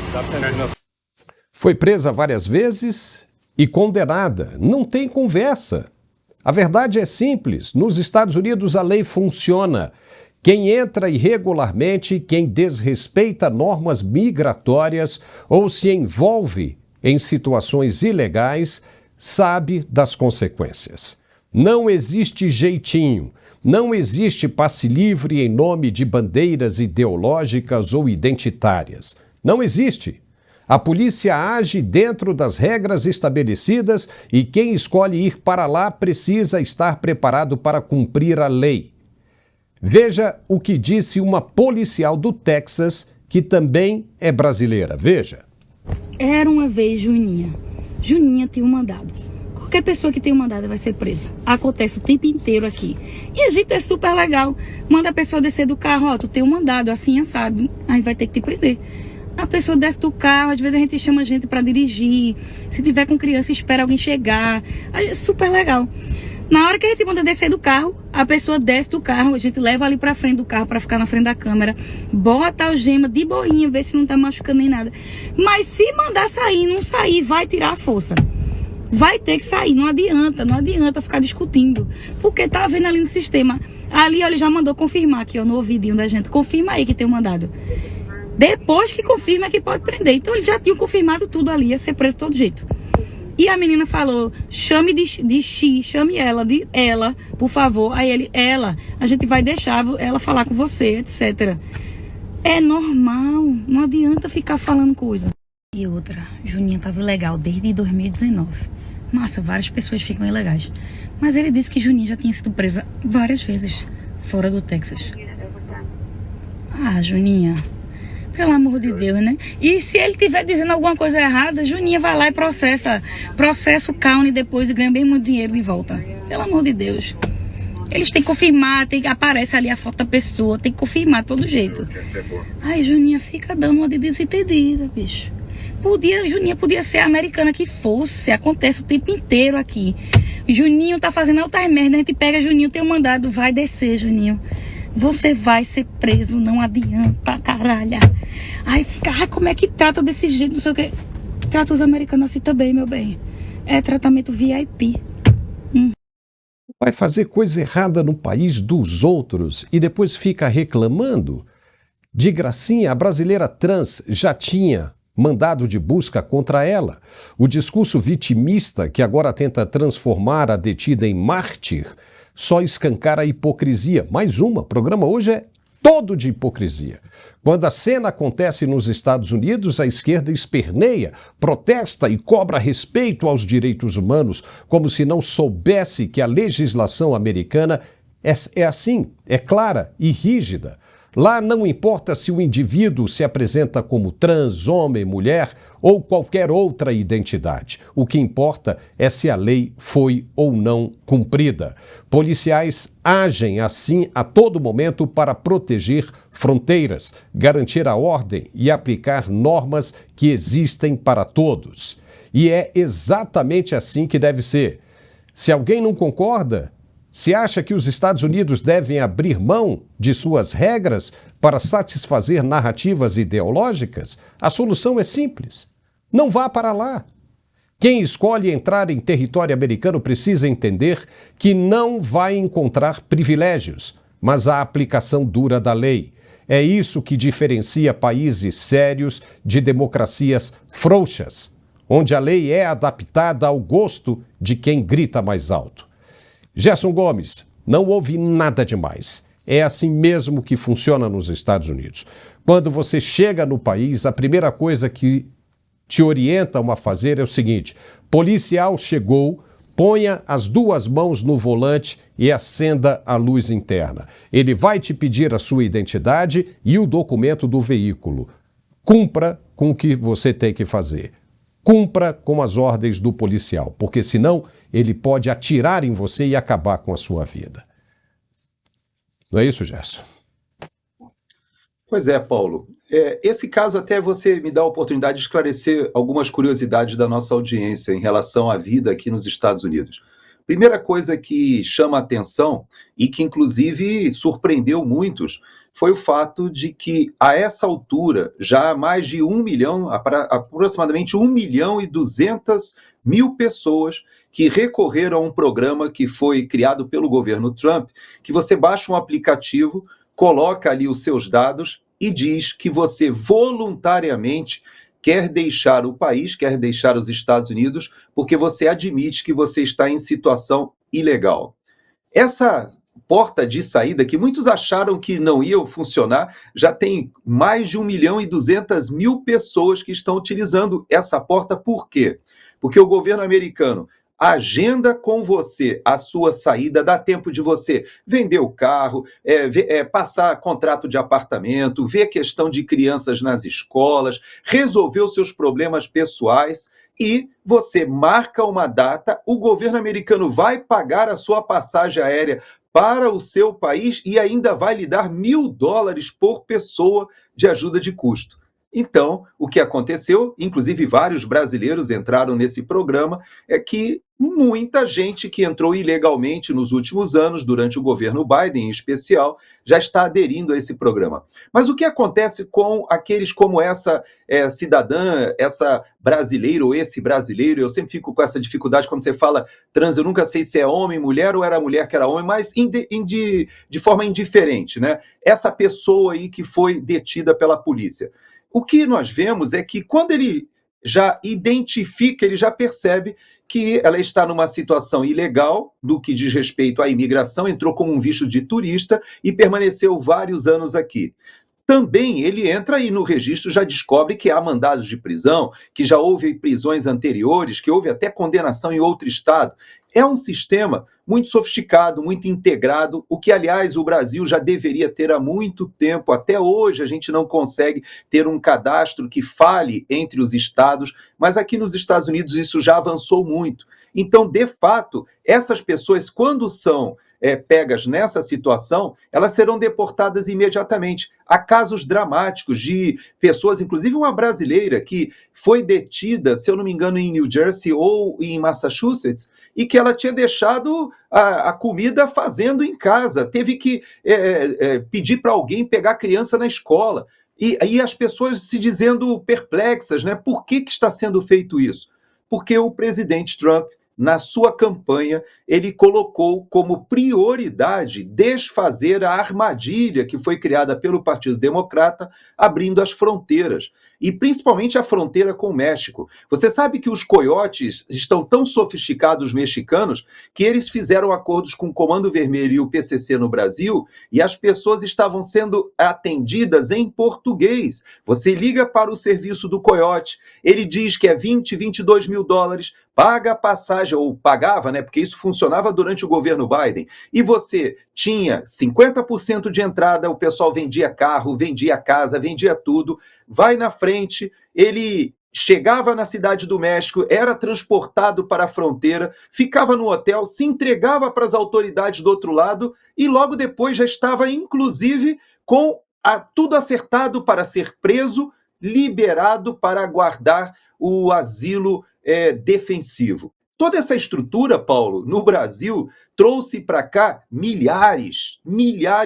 Stop okay. Foi presa várias vezes e condenada. Não tem conversa. A verdade é simples. Nos Estados Unidos a lei funciona. Quem entra irregularmente, quem desrespeita normas migratórias ou se envolve em situações ilegais, sabe das consequências. Não existe jeitinho, não existe passe livre em nome de bandeiras ideológicas ou identitárias. Não existe. A polícia age dentro das regras estabelecidas e quem escolhe ir para lá precisa estar preparado para cumprir a lei. Veja o que disse uma policial do Texas, que também é brasileira. Veja. Era uma vez Juninha. Juninha tem um mandado. Qualquer pessoa que tem um mandado vai ser presa. Acontece o tempo inteiro aqui. E a gente é super legal. Manda a pessoa descer do carro, ó, tu tem um mandado, assim, assado. Aí vai ter que te prender. A pessoa desce do carro, às vezes a gente chama gente pra dirigir. Se tiver com criança, espera alguém chegar. Aí é super legal. Na hora que a gente manda descer do carro, a pessoa desce do carro, a gente leva ali pra frente do carro pra ficar na frente da câmera, bota a algema de boinha, vê se não tá machucando nem nada. Mas se mandar sair, não sair, vai tirar a força. Vai ter que sair, não adianta ficar discutindo. Porque tá vendo ali no sistema. Ali, ó, ele já mandou confirmar aqui, ó, no ouvidinho da gente. Confirma aí que tem o mandado. Depois que confirma é que pode prender. Então eles já tinham confirmado tudo ali, ia ser preso de todo jeito. E a menina falou, chame de X, chame ela, de ela, por favor. Aí ele, ela, a gente vai deixar ela falar com você, etc. É normal, não adianta ficar falando coisa. E outra, Juninha tava ilegal desde 2019. Massa, várias pessoas ficam ilegais. Mas ele disse que Juninha já tinha sido presa várias vezes fora do Texas. Ah, Juninha, pelo amor de Deus, né? E se ele estiver dizendo alguma coisa errada, Juninha vai lá e processa o County depois e ganha bem muito dinheiro de volta. Pelo amor de Deus. Eles têm que confirmar, aparece ali a foto da pessoa, tem que confirmar de todo jeito. Ai, Juninha fica dando uma de desentendida, bicho. Juninha podia ser a americana que fosse, acontece o tempo inteiro aqui. Juninho tá fazendo altas merda, a gente pega Juninho, tem um mandado, vai descer, Juninho. Você vai ser preso, não adianta, caralho. Ai, fica, como é que trata desse jeito, não sei o que. Trata os americanos assim também, meu bem. É tratamento VIP. Vai fazer coisa errada no país dos outros e depois fica reclamando? De gracinha, a brasileira trans já tinha mandado de busca contra ela. O discurso vitimista, que agora tenta transformar a detida em mártir, só escancara a hipocrisia. Mais uma, o programa hoje é todo de hipocrisia. Quando a cena acontece nos Estados Unidos, a esquerda esperneia, protesta e cobra respeito aos direitos humanos, como se não soubesse que a legislação americana é assim, é clara e rígida. Lá não importa se o indivíduo se apresenta como trans, homem, mulher ou qualquer outra identidade. O que importa é se a lei foi ou não cumprida. Policiais agem assim a todo momento para proteger fronteiras, garantir a ordem e aplicar normas que existem para todos. E é exatamente assim que deve ser. Se alguém não concorda, se acha que os Estados Unidos devem abrir mão de suas regras para satisfazer narrativas ideológicas, a solução é simples. Não vá para lá. Quem escolhe entrar em território americano precisa entender que não vai encontrar privilégios, mas a aplicação dura da lei. É isso que diferencia países sérios de democracias frouxas, onde a lei é adaptada ao gosto de quem grita mais alto. Gerson Gomes, não houve nada demais. É assim mesmo que funciona nos Estados Unidos. Quando você chega no país, a primeira coisa que te orientam a fazer é o seguinte: policial chegou, ponha as duas mãos no volante e acenda a luz interna. Ele vai te pedir a sua identidade e o documento do veículo. Cumpra com o que você tem que fazer. Cumpra com as ordens do policial, porque senão ele pode atirar em você e acabar com a sua vida. Não é isso, Gerson? Pois é, Paulo. Esse caso até você me dá a oportunidade de esclarecer algumas curiosidades da nossa audiência em relação à vida aqui nos Estados Unidos. Primeira coisa que chama a atenção e que inclusive surpreendeu muitos foi o fato de que, a essa altura, já mais de 1 milhão, aproximadamente 1.200.000 pessoas que recorreram a um programa que foi criado pelo governo Trump, que você baixa um aplicativo, coloca ali os seus dados e diz que você voluntariamente quer deixar o país, quer deixar os Estados Unidos, porque você admite que você está em situação ilegal. Essa porta de saída, que muitos acharam que não ia funcionar, já tem mais de 1.200.000 pessoas que estão utilizando essa porta. Por quê? Porque o governo americano agenda com você a sua saída, dá tempo de você vender o carro, passar contrato de apartamento, ver questão de crianças nas escolas, resolver os seus problemas pessoais e você marca uma data, o governo americano vai pagar a sua passagem aérea para o seu país e ainda vai lhe dar $1.000 por pessoa de ajuda de custo. Então, o que aconteceu, inclusive vários brasileiros entraram nesse programa, é que muita gente que entrou ilegalmente nos últimos anos, durante o governo Biden em especial, já está aderindo a esse programa. Mas o que acontece com aqueles como essa cidadã, essa brasileira ou esse brasileiro? Eu sempre fico com essa dificuldade quando você fala trans, eu nunca sei se é homem, mulher ou era mulher que era homem, mas de forma indiferente, né? Essa pessoa aí que foi detida pela polícia. O que nós vemos é que quando ele já identifica, ele já percebe que ela está numa situação ilegal do que diz respeito à imigração, entrou como um visto de turista e permaneceu vários anos aqui. Também ele entra aí no registro, já descobre que há mandados de prisão, que já houve prisões anteriores, que houve até condenação em outro estado. É um sistema muito sofisticado, muito integrado, o que, aliás, o Brasil já deveria ter há muito tempo. Até hoje a gente não consegue ter um cadastro que fale entre os estados, mas aqui nos Estados Unidos isso já avançou muito. Então, de fato, essas pessoas, quando são pegas nessa situação, elas serão deportadas imediatamente. Há casos dramáticos de pessoas, inclusive uma brasileira, que foi detida, se eu não me engano, em New Jersey ou em Massachusetts, e que ela tinha deixado a comida fazendo em casa, teve que pedir para alguém pegar a criança na escola. E aí as pessoas se dizendo perplexas, né? Por que está sendo feito isso? Porque o presidente Trump, na sua campanha, ele colocou como prioridade desfazer a armadilha que foi criada pelo Partido Democrata, abrindo as fronteiras, e principalmente a fronteira com o México. Você sabe que os coiotes estão tão sofisticados, os mexicanos, que eles fizeram acordos com o Comando Vermelho e o PCC no Brasil, e as pessoas estavam sendo atendidas em português. Você liga para o serviço do coiote, ele diz que é 20, 22 mil dólares, paga a passagem, ou pagava, né, porque isso funcionava durante o governo Biden, e você tinha 50% de entrada, o pessoal vendia carro, vendia casa, vendia tudo, vai na frente, ele chegava na Cidade do México, era transportado para a fronteira, ficava no hotel, se entregava para as autoridades do outro lado e logo depois já estava, inclusive, com tudo acertado para ser preso, liberado para aguardar o asilo defensivo. Toda essa estrutura, Paulo, no Brasil, trouxe para cá milhares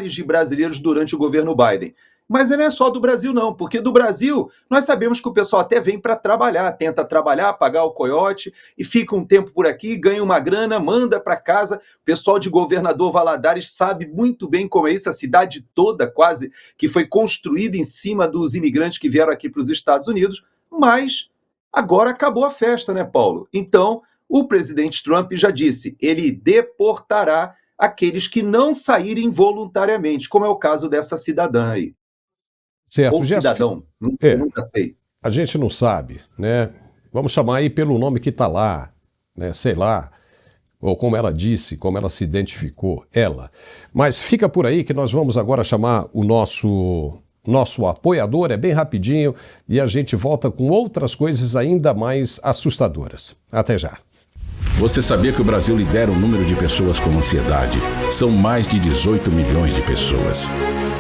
de brasileiros durante o governo Biden. Mas não é só do Brasil, não, porque do Brasil nós sabemos que o pessoal até vem para trabalhar, tenta trabalhar, pagar o coiote e fica um tempo por aqui, ganha uma grana, manda para casa. O pessoal de Governador Valadares sabe muito bem como é isso, a cidade toda quase que foi construída em cima dos imigrantes que vieram aqui para os Estados Unidos, mas agora acabou a festa, né, Paulo? Então, o presidente Trump já disse, ele deportará aqueles que não saírem voluntariamente, como é o caso dessa cidadã aí. Certo. Ou cidadão, nunca sei. A gente não sabe, né? Vamos chamar aí pelo nome que está lá, né? Sei lá, ou como ela disse, como ela se identificou, ela. Mas fica por aí que nós vamos agora chamar o nosso apoiador, é bem rapidinho, e a gente volta com outras coisas ainda mais assustadoras. Até já. Você sabia que o Brasil lidera o número de pessoas com ansiedade? São mais de 18 milhões de pessoas.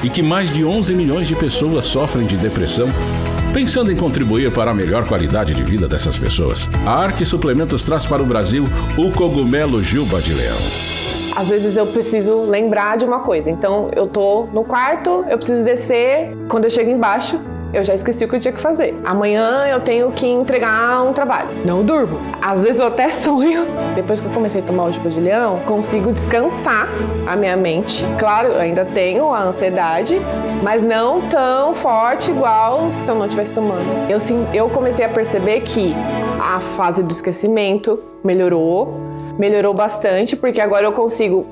E que mais de 11 milhões de pessoas sofrem de depressão? Pensando em contribuir para a melhor qualidade de vida dessas pessoas, a Arque Suplementos traz para o Brasil o cogumelo Juba de Leão. Às vezes eu preciso lembrar de uma coisa, então eu tô no quarto, eu preciso descer, quando eu chego embaixo, eu já esqueci o que eu tinha que fazer. Amanhã eu tenho que entregar um trabalho. Não durmo. Às vezes eu até sonho. Depois que eu comecei a tomar o Juba de Leão, consigo descansar a minha mente. Claro, eu ainda tenho a ansiedade, mas não tão forte igual se eu não estivesse tomando. Eu comecei a perceber que a fase do esquecimento melhorou bastante, porque agora eu consigo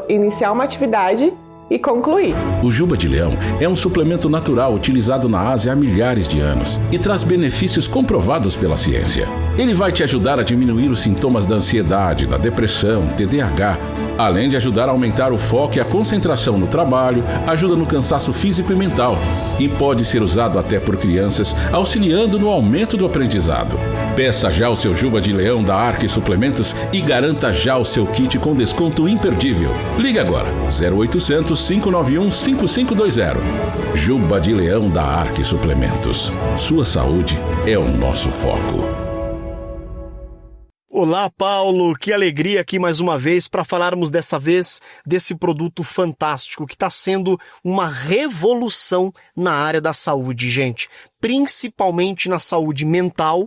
iniciar uma atividade e concluir. O Juba de Leão é um suplemento natural utilizado na Ásia há milhares de anos e traz benefícios comprovados pela ciência. Ele vai te ajudar a diminuir os sintomas da ansiedade, da depressão, TDAH, além de ajudar a aumentar o foco e a concentração no trabalho, ajuda no cansaço físico e mental e pode ser usado até por crianças, auxiliando no aumento do aprendizado. Peça já o seu Juba de Leão da Arque Suplementos e garanta já o seu kit com desconto imperdível. Ligue agora, 0800 591 5520. Juba de Leão da Arque Suplementos. Sua saúde é o nosso foco. Olá, Paulo, que alegria aqui mais uma vez para falarmos dessa vez desse produto fantástico que está sendo uma revolução na área da saúde, gente. Principalmente na saúde mental,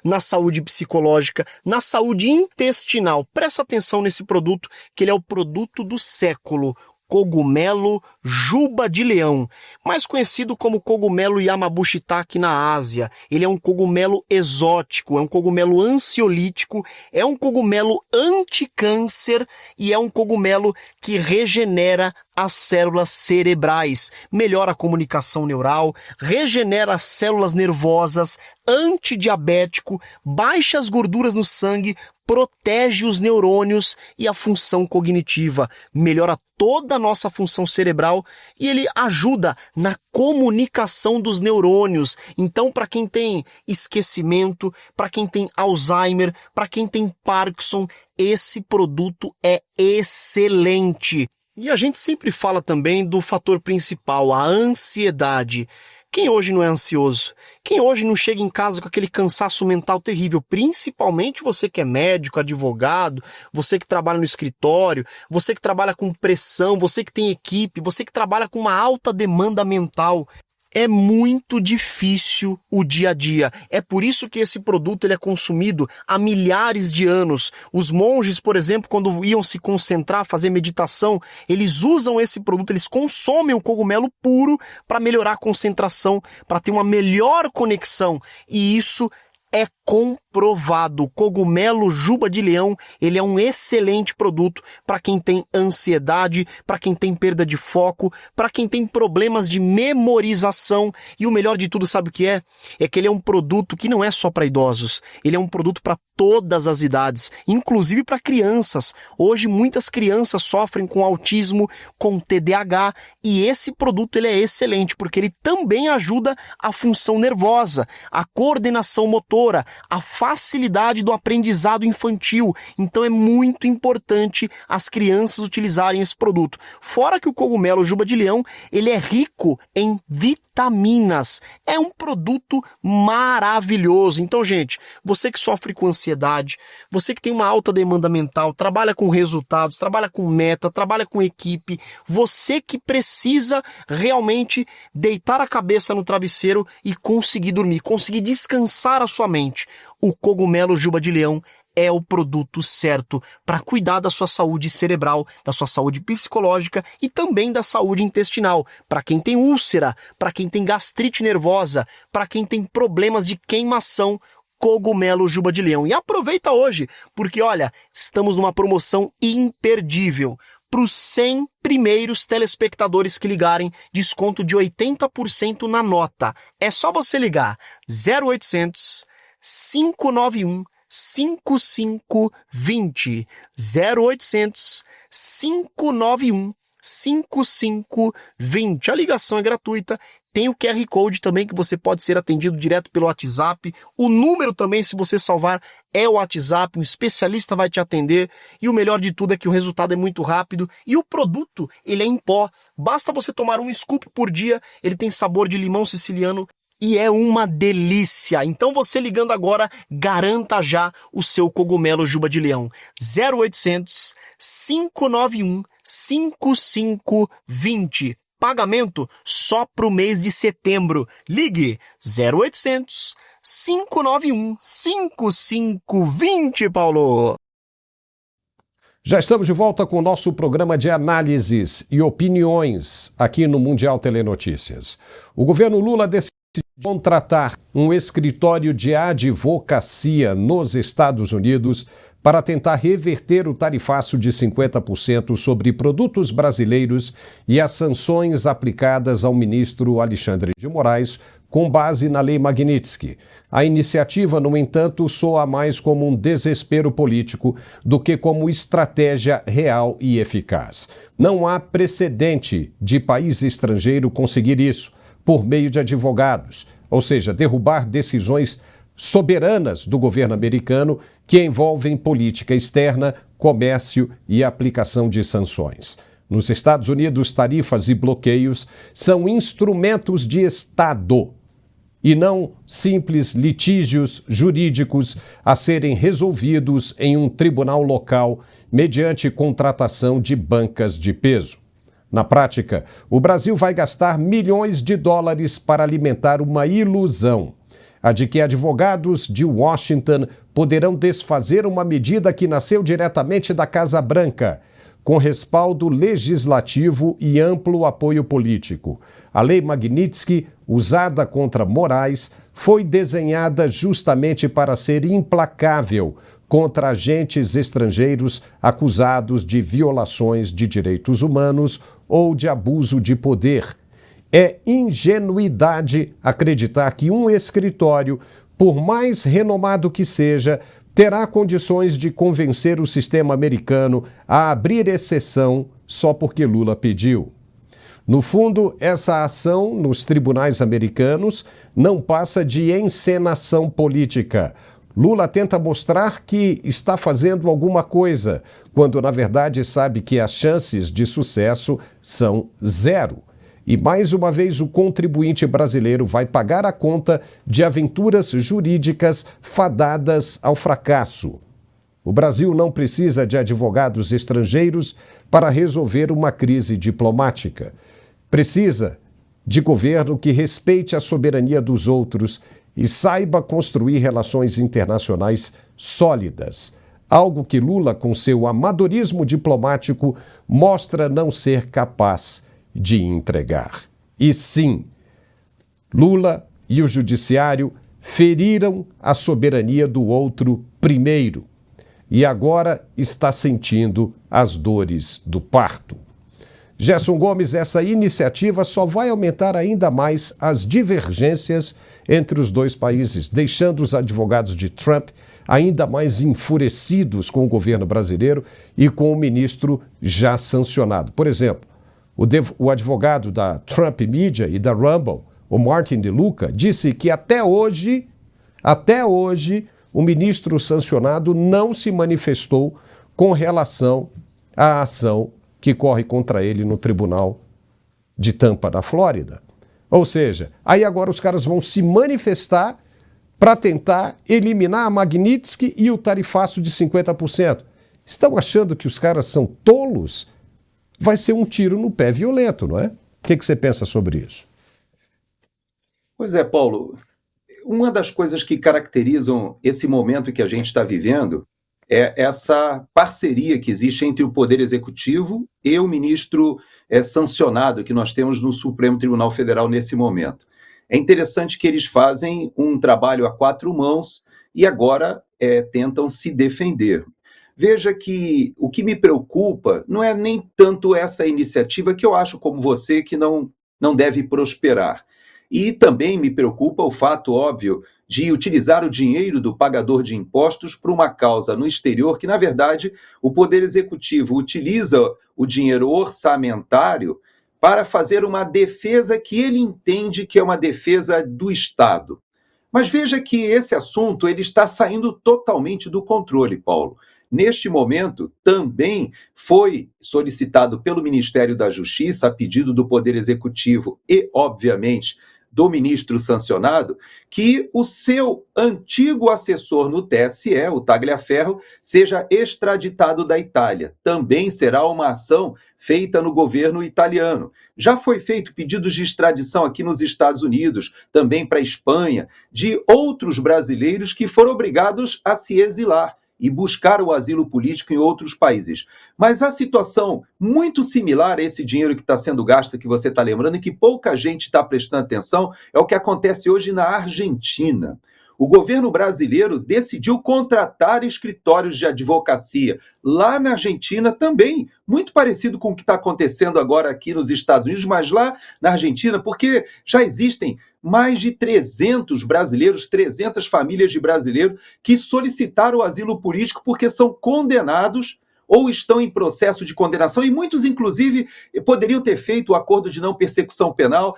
na saúde psicológica, na saúde intestinal. Presta atenção nesse produto, que ele é o produto do século. Cogumelo juba de leão, mais conhecido como cogumelo Yamabushitake na Ásia. Ele é um cogumelo exótico, é um cogumelo ansiolítico, é um cogumelo anticâncer e é um cogumelo que regenera as células cerebrais, melhora a comunicação neural, regenera as células nervosas, antidiabético, baixa as gorduras no sangue, protege os neurônios e a função cognitiva, melhora toda a nossa função cerebral e ele ajuda na comunicação dos neurônios. Então, para quem tem esquecimento, para quem tem Alzheimer, para quem tem Parkinson, esse produto é excelente. E a gente sempre fala também do fator principal, a ansiedade. Quem hoje não é ansioso? Quem hoje não chega em casa com aquele cansaço mental terrível? Principalmente você que é médico, advogado, você que trabalha no escritório, você que trabalha com pressão, você que tem equipe, você que trabalha com uma alta demanda mental. É muito difícil o dia a dia. É por isso que esse produto ele é consumido há milhares de anos. Os monges, por exemplo, quando iam se concentrar, fazer meditação, eles usam esse produto, eles consomem o cogumelo puro para melhorar a concentração, para ter uma melhor conexão. E isso é comprovado. O cogumelo juba de leão, ele é um excelente produto para quem tem ansiedade, para quem tem perda de foco, para quem tem problemas de memorização. E o melhor de tudo, sabe o que é? É que ele é um produto que não é só para idosos, ele é um produto para todas as idades, inclusive para crianças. Hoje muitas crianças sofrem com autismo, com TDAH, e esse produto ele é excelente porque ele também ajuda a função nervosa, a coordenação motora, a facilidade do aprendizado infantil. Então é muito importante as crianças utilizarem esse produto. Fora que o cogumelo juba de leão, ele é rico em vitaminas. É um produto maravilhoso. Então, gente, você que sofre com ansiedade, você que tem uma alta demanda mental, trabalha com resultados, trabalha com meta, trabalha com equipe, você que precisa realmente deitar a cabeça no travesseiro e conseguir dormir, conseguir descansar a sua mente. O cogumelo juba de leão é o produto certo para cuidar da sua saúde cerebral, da sua saúde psicológica e também da saúde intestinal. Para quem tem úlcera, para quem tem gastrite nervosa, para quem tem problemas de queimação, cogumelo juba de leão. E aproveita hoje, porque olha, estamos numa promoção imperdível. Para os 100 primeiros telespectadores que ligarem, desconto de 80% na nota. É só você ligar 0800 591 5520 0800 591 5520. A ligação é gratuita. Tem o QR Code também que você pode ser atendido direto pelo WhatsApp. O número também, se você salvar, é o WhatsApp. Um especialista vai te atender. E o melhor de tudo é que o resultado é muito rápido. E o produto, ele é em pó. Basta você tomar um scoop por dia. Ele tem sabor de limão siciliano. E é uma delícia. Então você ligando agora, garanta já o seu cogumelo juba de leão. 0800 591 5520. Pagamento só para o mês de setembro. Ligue 0800 591 5520, Paulo. Já estamos de volta com o nosso programa de análises e opiniões aqui no Mundial Telenotícias. O governo Lula decidiu contratar um escritório de advocacia nos Estados Unidos para tentar reverter o tarifaço de 50% sobre produtos brasileiros e as sanções aplicadas ao ministro Alexandre de Moraes com base na Lei Magnitsky. A iniciativa, no entanto, soa mais como um desespero político do que como estratégia real e eficaz. Não há precedente de país estrangeiro conseguir isso por meio de advogados, ou seja, derrubar decisões soberanas do governo americano que envolvem política externa, comércio e aplicação de sanções. Nos Estados Unidos, tarifas e bloqueios são instrumentos de Estado. e não simples litígios jurídicos a serem resolvidos em um tribunal local mediante contratação de bancas de peso. Na prática, o Brasil vai gastar milhões de dólares para alimentar uma ilusão, a de que advogados de Washington poderão desfazer uma medida que nasceu diretamente da Casa Branca, com respaldo legislativo e amplo apoio político. A Lei Magnitsky, usada contra Moraes, foi desenhada justamente para ser implacável contra agentes estrangeiros acusados de violações de direitos humanos ou de abuso de poder. É ingenuidade acreditar que um escritório, por mais renomado que seja, terá condições de convencer o sistema americano a abrir exceção só porque Lula pediu. No fundo, essa ação nos tribunais americanos não passa de encenação política. Lula tenta mostrar que está fazendo alguma coisa, quando na verdade sabe que as chances de sucesso são zero. E mais uma vez o contribuinte brasileiro vai pagar a conta de aventuras jurídicas fadadas ao fracasso. O Brasil não precisa de advogados estrangeiros para resolver uma crise diplomática. Precisa de governo que respeite a soberania dos outros e saiba construir relações internacionais sólidas, algo que Lula, com seu amadorismo diplomático, mostra não ser capaz de entregar. E sim, Lula e o judiciário feriram a soberania do outro primeiro e agora está sentindo as dores do parto. Gerson Gomes, essa iniciativa só vai aumentar ainda mais as divergências entre os dois países, deixando os advogados de Trump ainda mais enfurecidos com o governo brasileiro e com o ministro já sancionado. Por exemplo, o advogado da Trump Media e da Rumble, o Martin DeLuca, disse que até hoje, o ministro sancionado não se manifestou com relação à ação que corre contra ele no Tribunal de Tampa, na Flórida. Ou seja, aí agora os caras vão se manifestar para tentar eliminar a Magnitsky e o tarifaço de 50%. Estão achando que os caras são tolos? Vai ser um tiro no pé violento, não é? O que você pensa sobre isso? Pois é, Paulo. Uma das coisas que caracterizam esse momento que a gente está vivendo é essa parceria que existe entre o Poder Executivo e o ministro sancionado que nós temos no Supremo Tribunal Federal nesse momento. É interessante que eles fazem um trabalho a quatro mãos e agora tentam se defender. Veja que o que me preocupa não é nem tanto essa iniciativa, que eu acho, como você, que não deve prosperar. E também me preocupa o fato óbvio de utilizar o dinheiro do pagador de impostos para uma causa no exterior que, na verdade, o Poder Executivo utiliza o dinheiro orçamentário para fazer uma defesa que ele entende que é uma defesa do Estado. Mas veja que esse assunto ele está saindo totalmente do controle, Paulo. Neste momento, também foi solicitado pelo Ministério da Justiça, a pedido do Poder Executivo e, obviamente, do ministro sancionado, que o seu antigo assessor no TSE, o Tagliaferro, seja extraditado da Itália. Também será uma ação feita no governo italiano. Já foi feito pedidos de extradição aqui nos Estados Unidos, também para a Espanha, de outros brasileiros que foram obrigados a se exilar e buscar o asilo político em outros países. Mas a situação muito similar a esse dinheiro que está sendo gasto, que você está lembrando, e que pouca gente está prestando atenção, é o que acontece hoje na Argentina. O governo brasileiro decidiu contratar escritórios de advocacia lá na Argentina também, muito parecido com o que está acontecendo agora aqui nos Estados Unidos, mas lá na Argentina, porque já existem mais de 300 brasileiros, 300 famílias de brasileiros que solicitaram o asilo político porque são condenados ou estão em processo de condenação, e muitos, inclusive, poderiam ter feito o acordo de não persecução penal,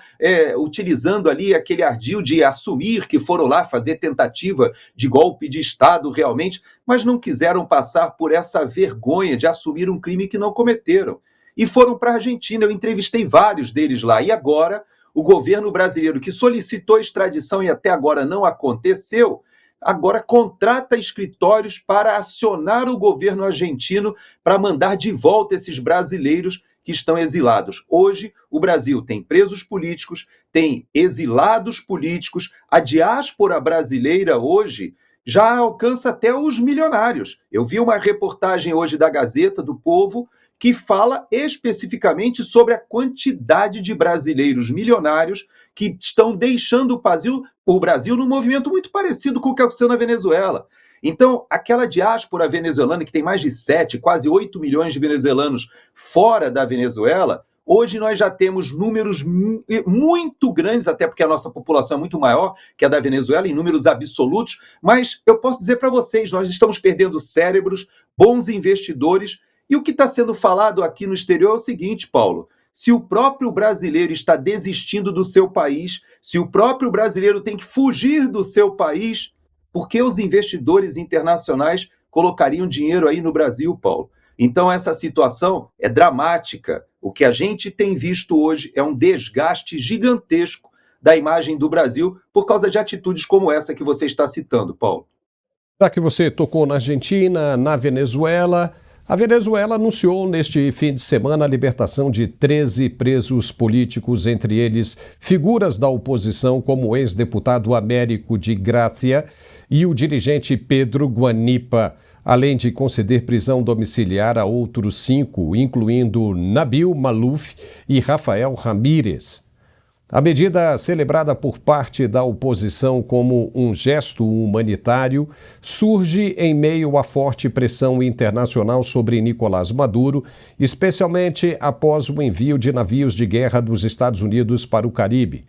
utilizando ali aquele ardil de assumir que foram lá fazer tentativa de golpe de Estado realmente, mas não quiseram passar por essa vergonha de assumir um crime que não cometeram. E foram para a Argentina, eu entrevistei vários deles lá, e agora o governo brasileiro, que solicitou extradição e até agora não aconteceu, agora contrata escritórios para acionar o governo argentino para mandar de volta esses brasileiros que estão exilados. Hoje, o Brasil tem presos políticos, tem exilados políticos, a diáspora brasileira hoje já alcança até os milionários. Eu vi uma reportagem hoje da Gazeta do Povo que fala especificamente sobre a quantidade de brasileiros milionários que estão deixando o Brasil num movimento muito parecido com o que aconteceu na Venezuela. Então, aquela diáspora venezuelana, que tem mais de 7, quase 8 milhões de venezuelanos fora da Venezuela, hoje nós já temos números muito grandes, até porque a nossa população é muito maior que a da Venezuela, em números absolutos, mas eu posso dizer para vocês, nós estamos perdendo cérebros, bons investidores, e o que está sendo falado aqui no exterior é o seguinte, Paulo: se o próprio brasileiro está desistindo do seu país, se o próprio brasileiro tem que fugir do seu país, por que os investidores internacionais colocariam dinheiro aí no Brasil, Paulo? Então essa situação é dramática. O que a gente tem visto hoje é um desgaste gigantesco da imagem do Brasil por causa de atitudes como essa que você está citando, Paulo. Já que você tocou na Argentina, na Venezuela, a Venezuela anunciou neste fim de semana a libertação de 13 presos políticos, entre eles figuras da oposição como o ex-deputado Américo de Gracia e o dirigente Pedro Guanipa, além de conceder prisão domiciliar a outros 5, incluindo Nabil Malouf e Rafael Ramírez. A medida, celebrada por parte da oposição como um gesto humanitário, surge em meio à forte pressão internacional sobre Nicolás Maduro, especialmente após o envio de navios de guerra dos Estados Unidos para o Caribe.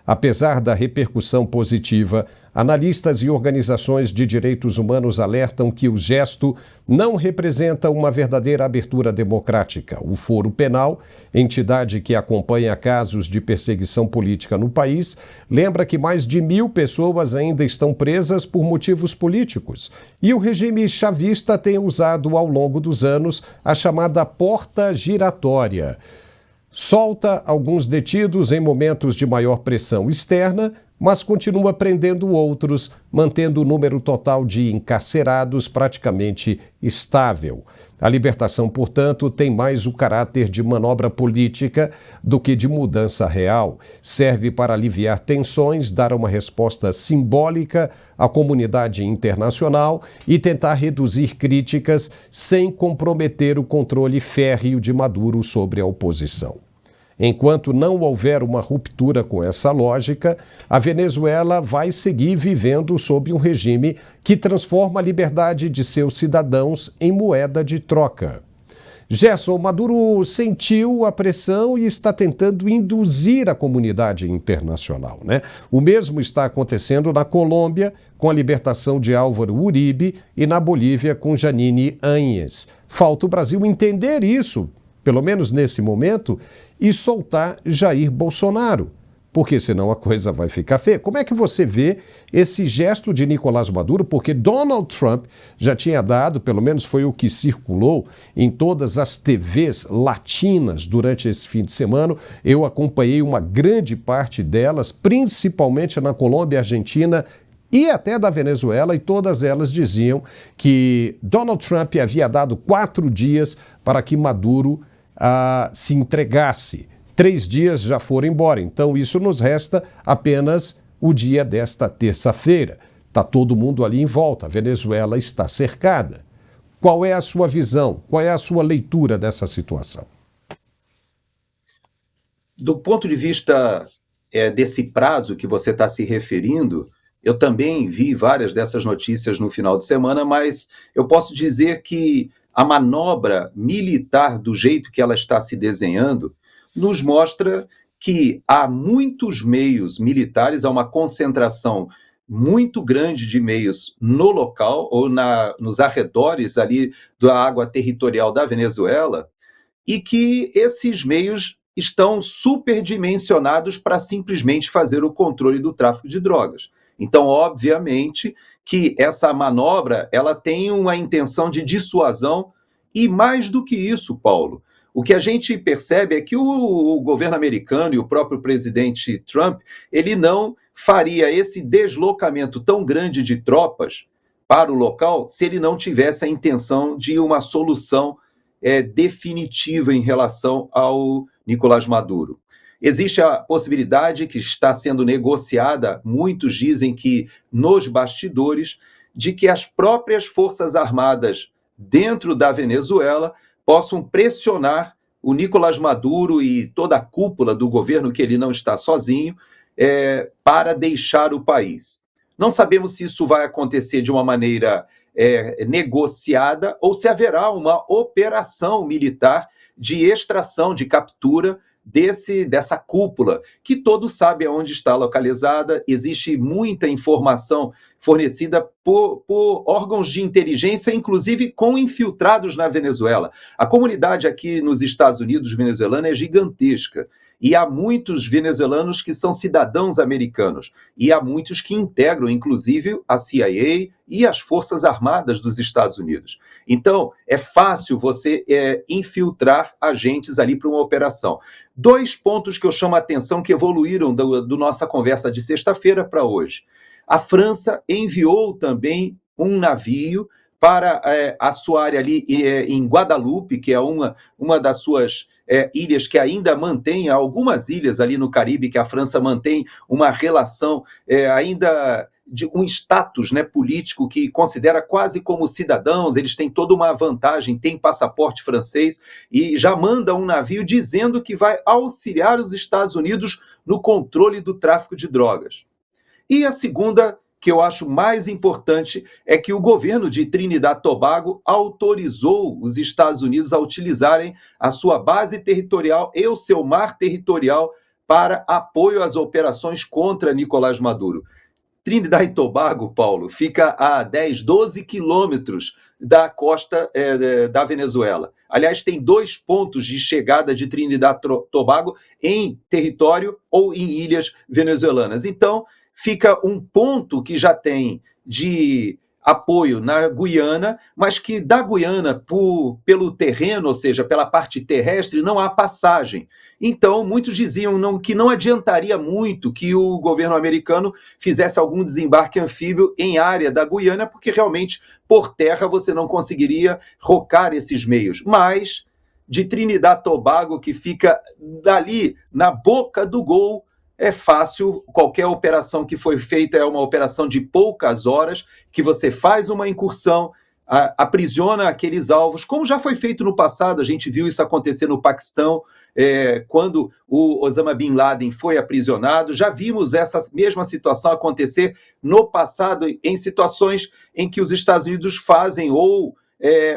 Apesar da repercussão positiva, analistas e organizações de direitos humanos alertam que o gesto não representa uma verdadeira abertura democrática. O Foro Penal, entidade que acompanha casos de perseguição política no país, lembra que mais de 1.000 pessoas ainda estão presas por motivos políticos. E o regime chavista tem usado ao longo dos anos a chamada porta giratória. Solta alguns detidos em momentos de maior pressão externa, mas continua prendendo outros, mantendo o número total de encarcerados praticamente estável. A libertação, portanto, tem mais o caráter de manobra política do que de mudança real. Serve para aliviar tensões, dar uma resposta simbólica à comunidade internacional e tentar reduzir críticas sem comprometer o controle férreo de Maduro sobre a oposição. Enquanto não houver uma ruptura com essa lógica, a Venezuela vai seguir vivendo sob um regime que transforma a liberdade de seus cidadãos em moeda de troca. Gerson, Maduro sentiu a pressão e está tentando induzir a comunidade internacional, né? O mesmo está acontecendo na Colômbia, com a libertação de Álvaro Uribe, e na Bolívia, com Janine Áñez. Falta o Brasil entender isso, pelo menos nesse momento, e soltar Jair Bolsonaro, porque senão a coisa vai ficar feia. Como é que você vê esse gesto de Nicolás Maduro? Porque Donald Trump já tinha dado, pelo menos foi o que circulou em todas as TVs latinas durante esse fim de semana. Eu acompanhei uma grande parte delas, principalmente na Colômbia, Argentina e até da Venezuela, e todas elas diziam que Donald Trump havia dado 4 dias para que Maduro se entregasse. 3 dias já foram embora, então isso nos resta apenas o dia desta terça-feira. Está todo mundo ali em volta, a Venezuela está cercada. Qual é a sua visão? Qual é a sua leitura dessa situação? Do ponto de vista desse prazo que você está se referindo, eu também vi várias dessas notícias no final de semana, mas eu posso dizer que a manobra militar, do jeito que ela está se desenhando, nos mostra que há muitos meios militares, há uma concentração muito grande de meios no local ou nos arredores ali da água territorial da Venezuela, e que esses meios estão superdimensionados para simplesmente fazer o controle do tráfico de drogas. Então, obviamente, que essa manobra ela tem uma intenção de dissuasão e, mais do que isso, Paulo, O que a gente percebe é que o governo americano e o próprio presidente Trump, ele não faria esse deslocamento tão grande de tropas para o local se ele não tivesse a intenção de uma solução definitiva em relação ao Nicolás Maduro. Existe a possibilidade que está sendo negociada, muitos dizem que nos bastidores, de que as próprias forças armadas dentro da Venezuela possam pressionar o Nicolás Maduro e toda a cúpula do governo, que ele não está sozinho, para deixar o país. Não sabemos se isso vai acontecer de uma maneira negociada ou se haverá uma operação militar de extração, de captura dessa cúpula, que todos sabem onde está localizada. Existe muita informação fornecida por órgãos de inteligência, inclusive com infiltrados na Venezuela. A comunidade aqui nos Estados Unidos venezuelana é gigantesca, e há muitos venezuelanos que são cidadãos americanos, e há muitos que integram, inclusive, a CIA e as Forças Armadas dos Estados Unidos. Então, é fácil você infiltrar agentes ali para uma operação. 2 pontos que eu chamo a atenção que evoluíram do nossa conversa de sexta-feira para hoje. A França enviou também um navio para a sua área ali em Guadalupe, que é uma das suas ilhas que ainda mantém, algumas ilhas ali no Caribe que a França mantém uma relação ainda de um status, né, político que considera quase como cidadãos. Eles têm toda uma vantagem, têm passaporte francês e já manda um navio dizendo que vai auxiliar os Estados Unidos no controle do tráfico de drogas. E a segunda, que eu acho mais importante, é que o governo de Trinidad e Tobago autorizou os Estados Unidos a utilizarem a sua base territorial e o seu mar territorial para apoio às operações contra Nicolás Maduro. Trinidad e Tobago, Paulo, fica a 10, 12 quilômetros da costa da Venezuela. Aliás, tem 2 pontos de chegada de Trinidad e Tobago em território ou em ilhas venezuelanas. Então, fica um ponto que já tem de apoio na Guiana, mas que da Guiana, pelo terreno, ou seja, pela parte terrestre, não há passagem. Então, muitos diziam que não adiantaria muito que o governo americano fizesse algum desembarque anfíbio em área da Guiana, porque realmente, por terra, você não conseguiria rocar esses meios. Mas, de Trinidad e Tobago, que fica dali, na boca do gol, é fácil. Qualquer operação que foi feita é uma operação de poucas horas, que você faz uma incursão, aprisiona aqueles alvos, como já foi feito no passado. A gente viu isso acontecer no Paquistão, quando o Osama Bin Laden foi aprisionado. Já vimos essa mesma situação acontecer no passado, em situações em que os Estados Unidos fazem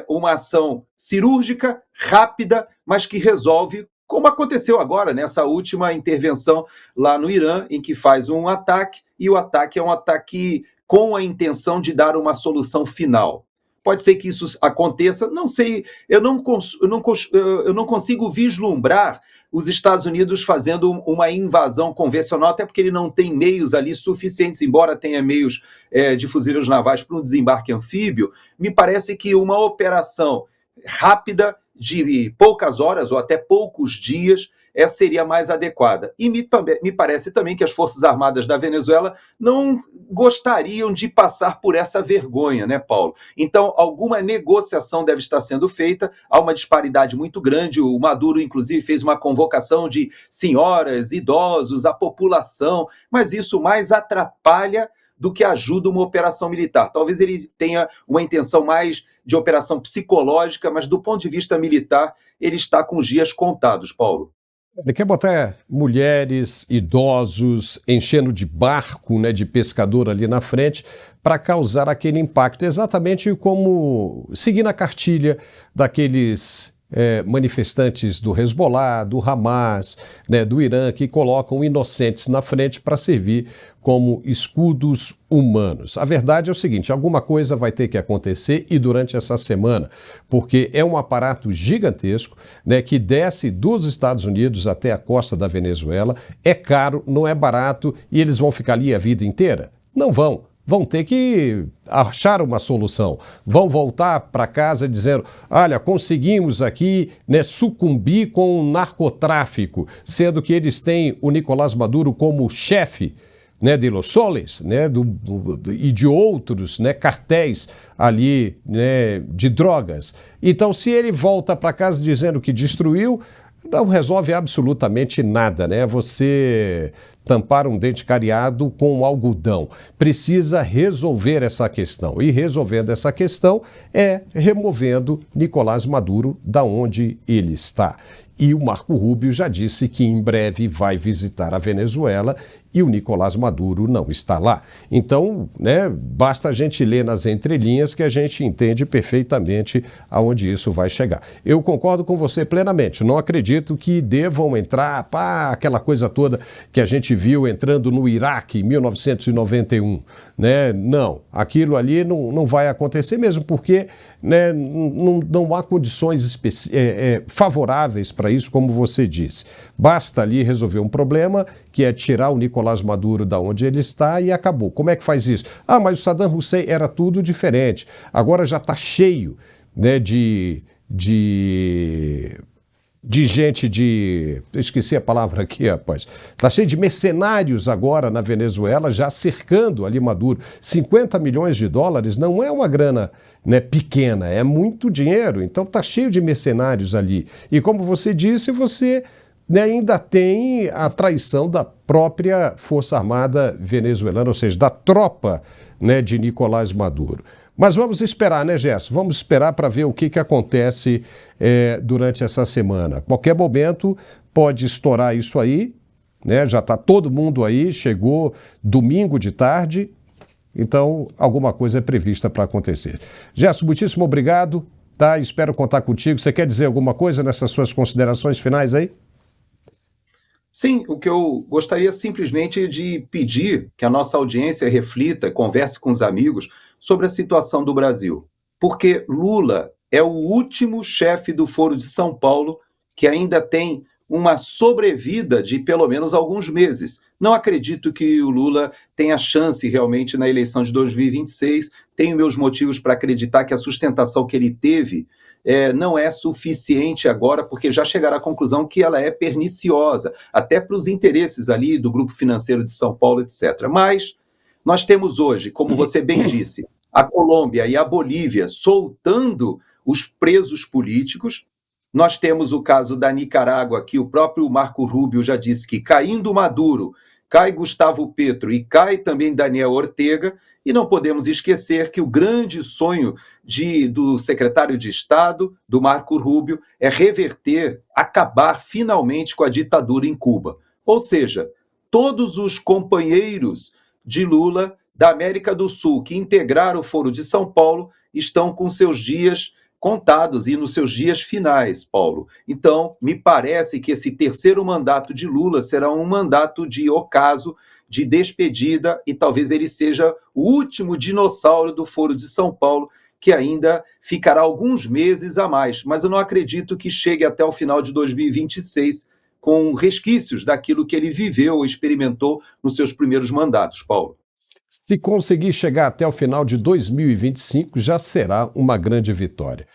uma ação cirúrgica, rápida, mas que resolve, como aconteceu agora nessa última intervenção lá no Irã, em que faz um ataque, e o ataque é um ataque com a intenção de dar uma solução final. Pode ser que isso aconteça, não sei, eu não consigo vislumbrar os Estados Unidos fazendo uma invasão convencional, até porque ele não tem meios ali suficientes, embora tenha meios de fuzileiros navais para um desembarque anfíbio. Me parece que uma operação rápida, de poucas horas ou até poucos dias, seria mais adequada. E me parece também que as Forças Armadas da Venezuela não gostariam de passar por essa vergonha, né, Paulo? Então, alguma negociação deve estar sendo feita. Há uma disparidade muito grande. O Maduro, inclusive, fez uma convocação de senhoras, idosos, a população, mas isso mais atrapalha do que ajuda uma operação militar. Talvez ele tenha uma intenção mais de operação psicológica, mas do ponto de vista militar, ele está com os dias contados, Paulo. Ele quer botar mulheres, idosos, enchendo de barco, né, de pescador ali na frente, para causar aquele impacto, exatamente como seguindo a cartilha daqueles manifestantes do Hezbollah, do Hamas, né, do Irã, que colocam inocentes na frente para servir como escudos humanos. A verdade é o seguinte: alguma coisa vai ter que acontecer, e durante essa semana, porque é um aparato gigantesco, né, que desce dos Estados Unidos até a costa da Venezuela. É caro, não é barato, e eles vão ficar ali a vida inteira? Não vão. vão ter que achar uma solução. Vão voltar para casa dizendo, olha, conseguimos aqui, né, sucumbir com o narcotráfico, sendo que eles têm o Nicolás Maduro como chefe, né, de Los Soles, né, e de outros, né, cartéis ali, né, de drogas. Então, se ele volta para casa dizendo que destruiu, não resolve absolutamente nada, né? Você tampar um dente cariado com algodão. Precisa resolver essa questão. E resolvendo essa questão é removendo Nicolás Maduro da onde ele está. E o Marco Rubio já disse que em breve vai visitar a Venezuela e o Nicolás Maduro não está lá. Então, né, basta a gente ler nas entrelinhas que a gente entende perfeitamente aonde isso vai chegar. Eu concordo com você plenamente. Não acredito que devam entrar, aquela coisa toda que a gente viu entrando no Iraque em 1991. Né? Não, aquilo ali não vai acontecer mesmo porque, né, não há condições favoráveis para isso, como você disse. Basta ali resolver um problema, que é tirar o Nicolás Maduro da onde ele está e acabou. Como é que faz isso? Mas o Saddam Hussein era tudo diferente. Agora já está cheio, né, de gente eu esqueci a palavra aqui, rapaz. Está cheio de mercenários agora na Venezuela, já cercando ali Maduro. 50 milhões de dólares não é uma grana, né, pequena, é muito dinheiro. Então está cheio de mercenários ali. E como você disse, você, né, ainda tem a traição da própria Força Armada venezuelana, ou seja, da tropa, né, de Nicolás Maduro. Mas vamos esperar, né, Gerson? Vamos esperar para ver o que acontece durante essa semana. Qualquer momento pode estourar isso aí, né? Já está todo mundo aí, chegou domingo de tarde, então alguma coisa é prevista para acontecer. Gerson, muitíssimo obrigado, tá? Espero contar contigo. Você quer dizer alguma coisa nessas suas considerações finais aí? Sim, o que eu gostaria simplesmente de pedir que a nossa audiência reflita, converse com os amigos sobre a situação do Brasil. Porque Lula é o último chefe do Foro de São Paulo que ainda tem uma sobrevida de pelo menos alguns meses. Não acredito que o Lula tenha chance realmente na eleição de 2026. Tenho meus motivos para acreditar que a sustentação que ele teve não é suficiente agora, porque já chegará à conclusão que ela é perniciosa, até para os interesses ali do Grupo Financeiro de São Paulo, etc. Mas nós temos hoje, como você bem disse, a Colômbia e a Bolívia soltando os presos políticos. Nós temos o caso da Nicarágua, que o próprio Marco Rubio já disse que caindo Maduro, cai Gustavo Petro e cai também Daniel Ortega. E não podemos esquecer que o grande sonho do secretário de Estado, do Marco Rubio, é reverter, acabar finalmente com a ditadura em Cuba. Ou seja, todos os companheiros de Lula da América do Sul que integraram o Foro de São Paulo estão com seus dias contados e nos seus dias finais, Paulo. Então, me parece que esse terceiro mandato de Lula será um mandato de ocaso, de despedida, e talvez ele seja o último dinossauro do Foro de São Paulo, que ainda ficará alguns meses a mais. Mas eu não acredito que chegue até o final de 2026 com resquícios daquilo que ele viveu ou experimentou nos seus primeiros mandatos, Paulo. Se conseguir chegar até o final de 2025, já será uma grande vitória.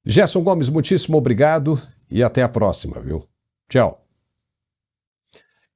Gerson Gomes, muitíssimo obrigado e até a próxima, viu? Tchau.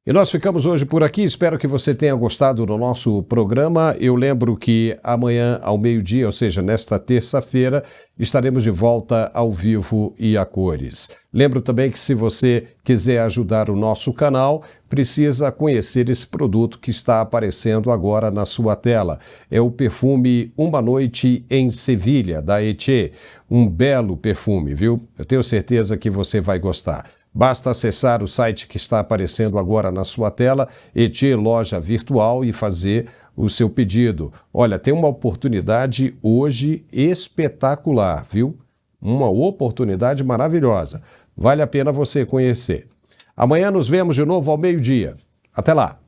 E nós ficamos hoje por aqui, espero que você tenha gostado do nosso programa. Eu lembro que amanhã ao meio-dia, ou seja, nesta terça-feira, estaremos de volta ao vivo e a cores. Lembro também que se você quiser ajudar o nosso canal, precisa conhecer esse produto que está aparecendo agora na sua tela. É o perfume Uma Noite em Sevilha, da Etxe. Um belo perfume, viu? Eu tenho certeza que você vai gostar. Basta acessar o site que está aparecendo agora na sua tela, Etxe Loja Virtual, e fazer o seu pedido. Olha, tem uma oportunidade hoje espetacular, viu? Uma oportunidade maravilhosa. Vale a pena você conhecer. Amanhã nos vemos de novo ao meio-dia. Até lá!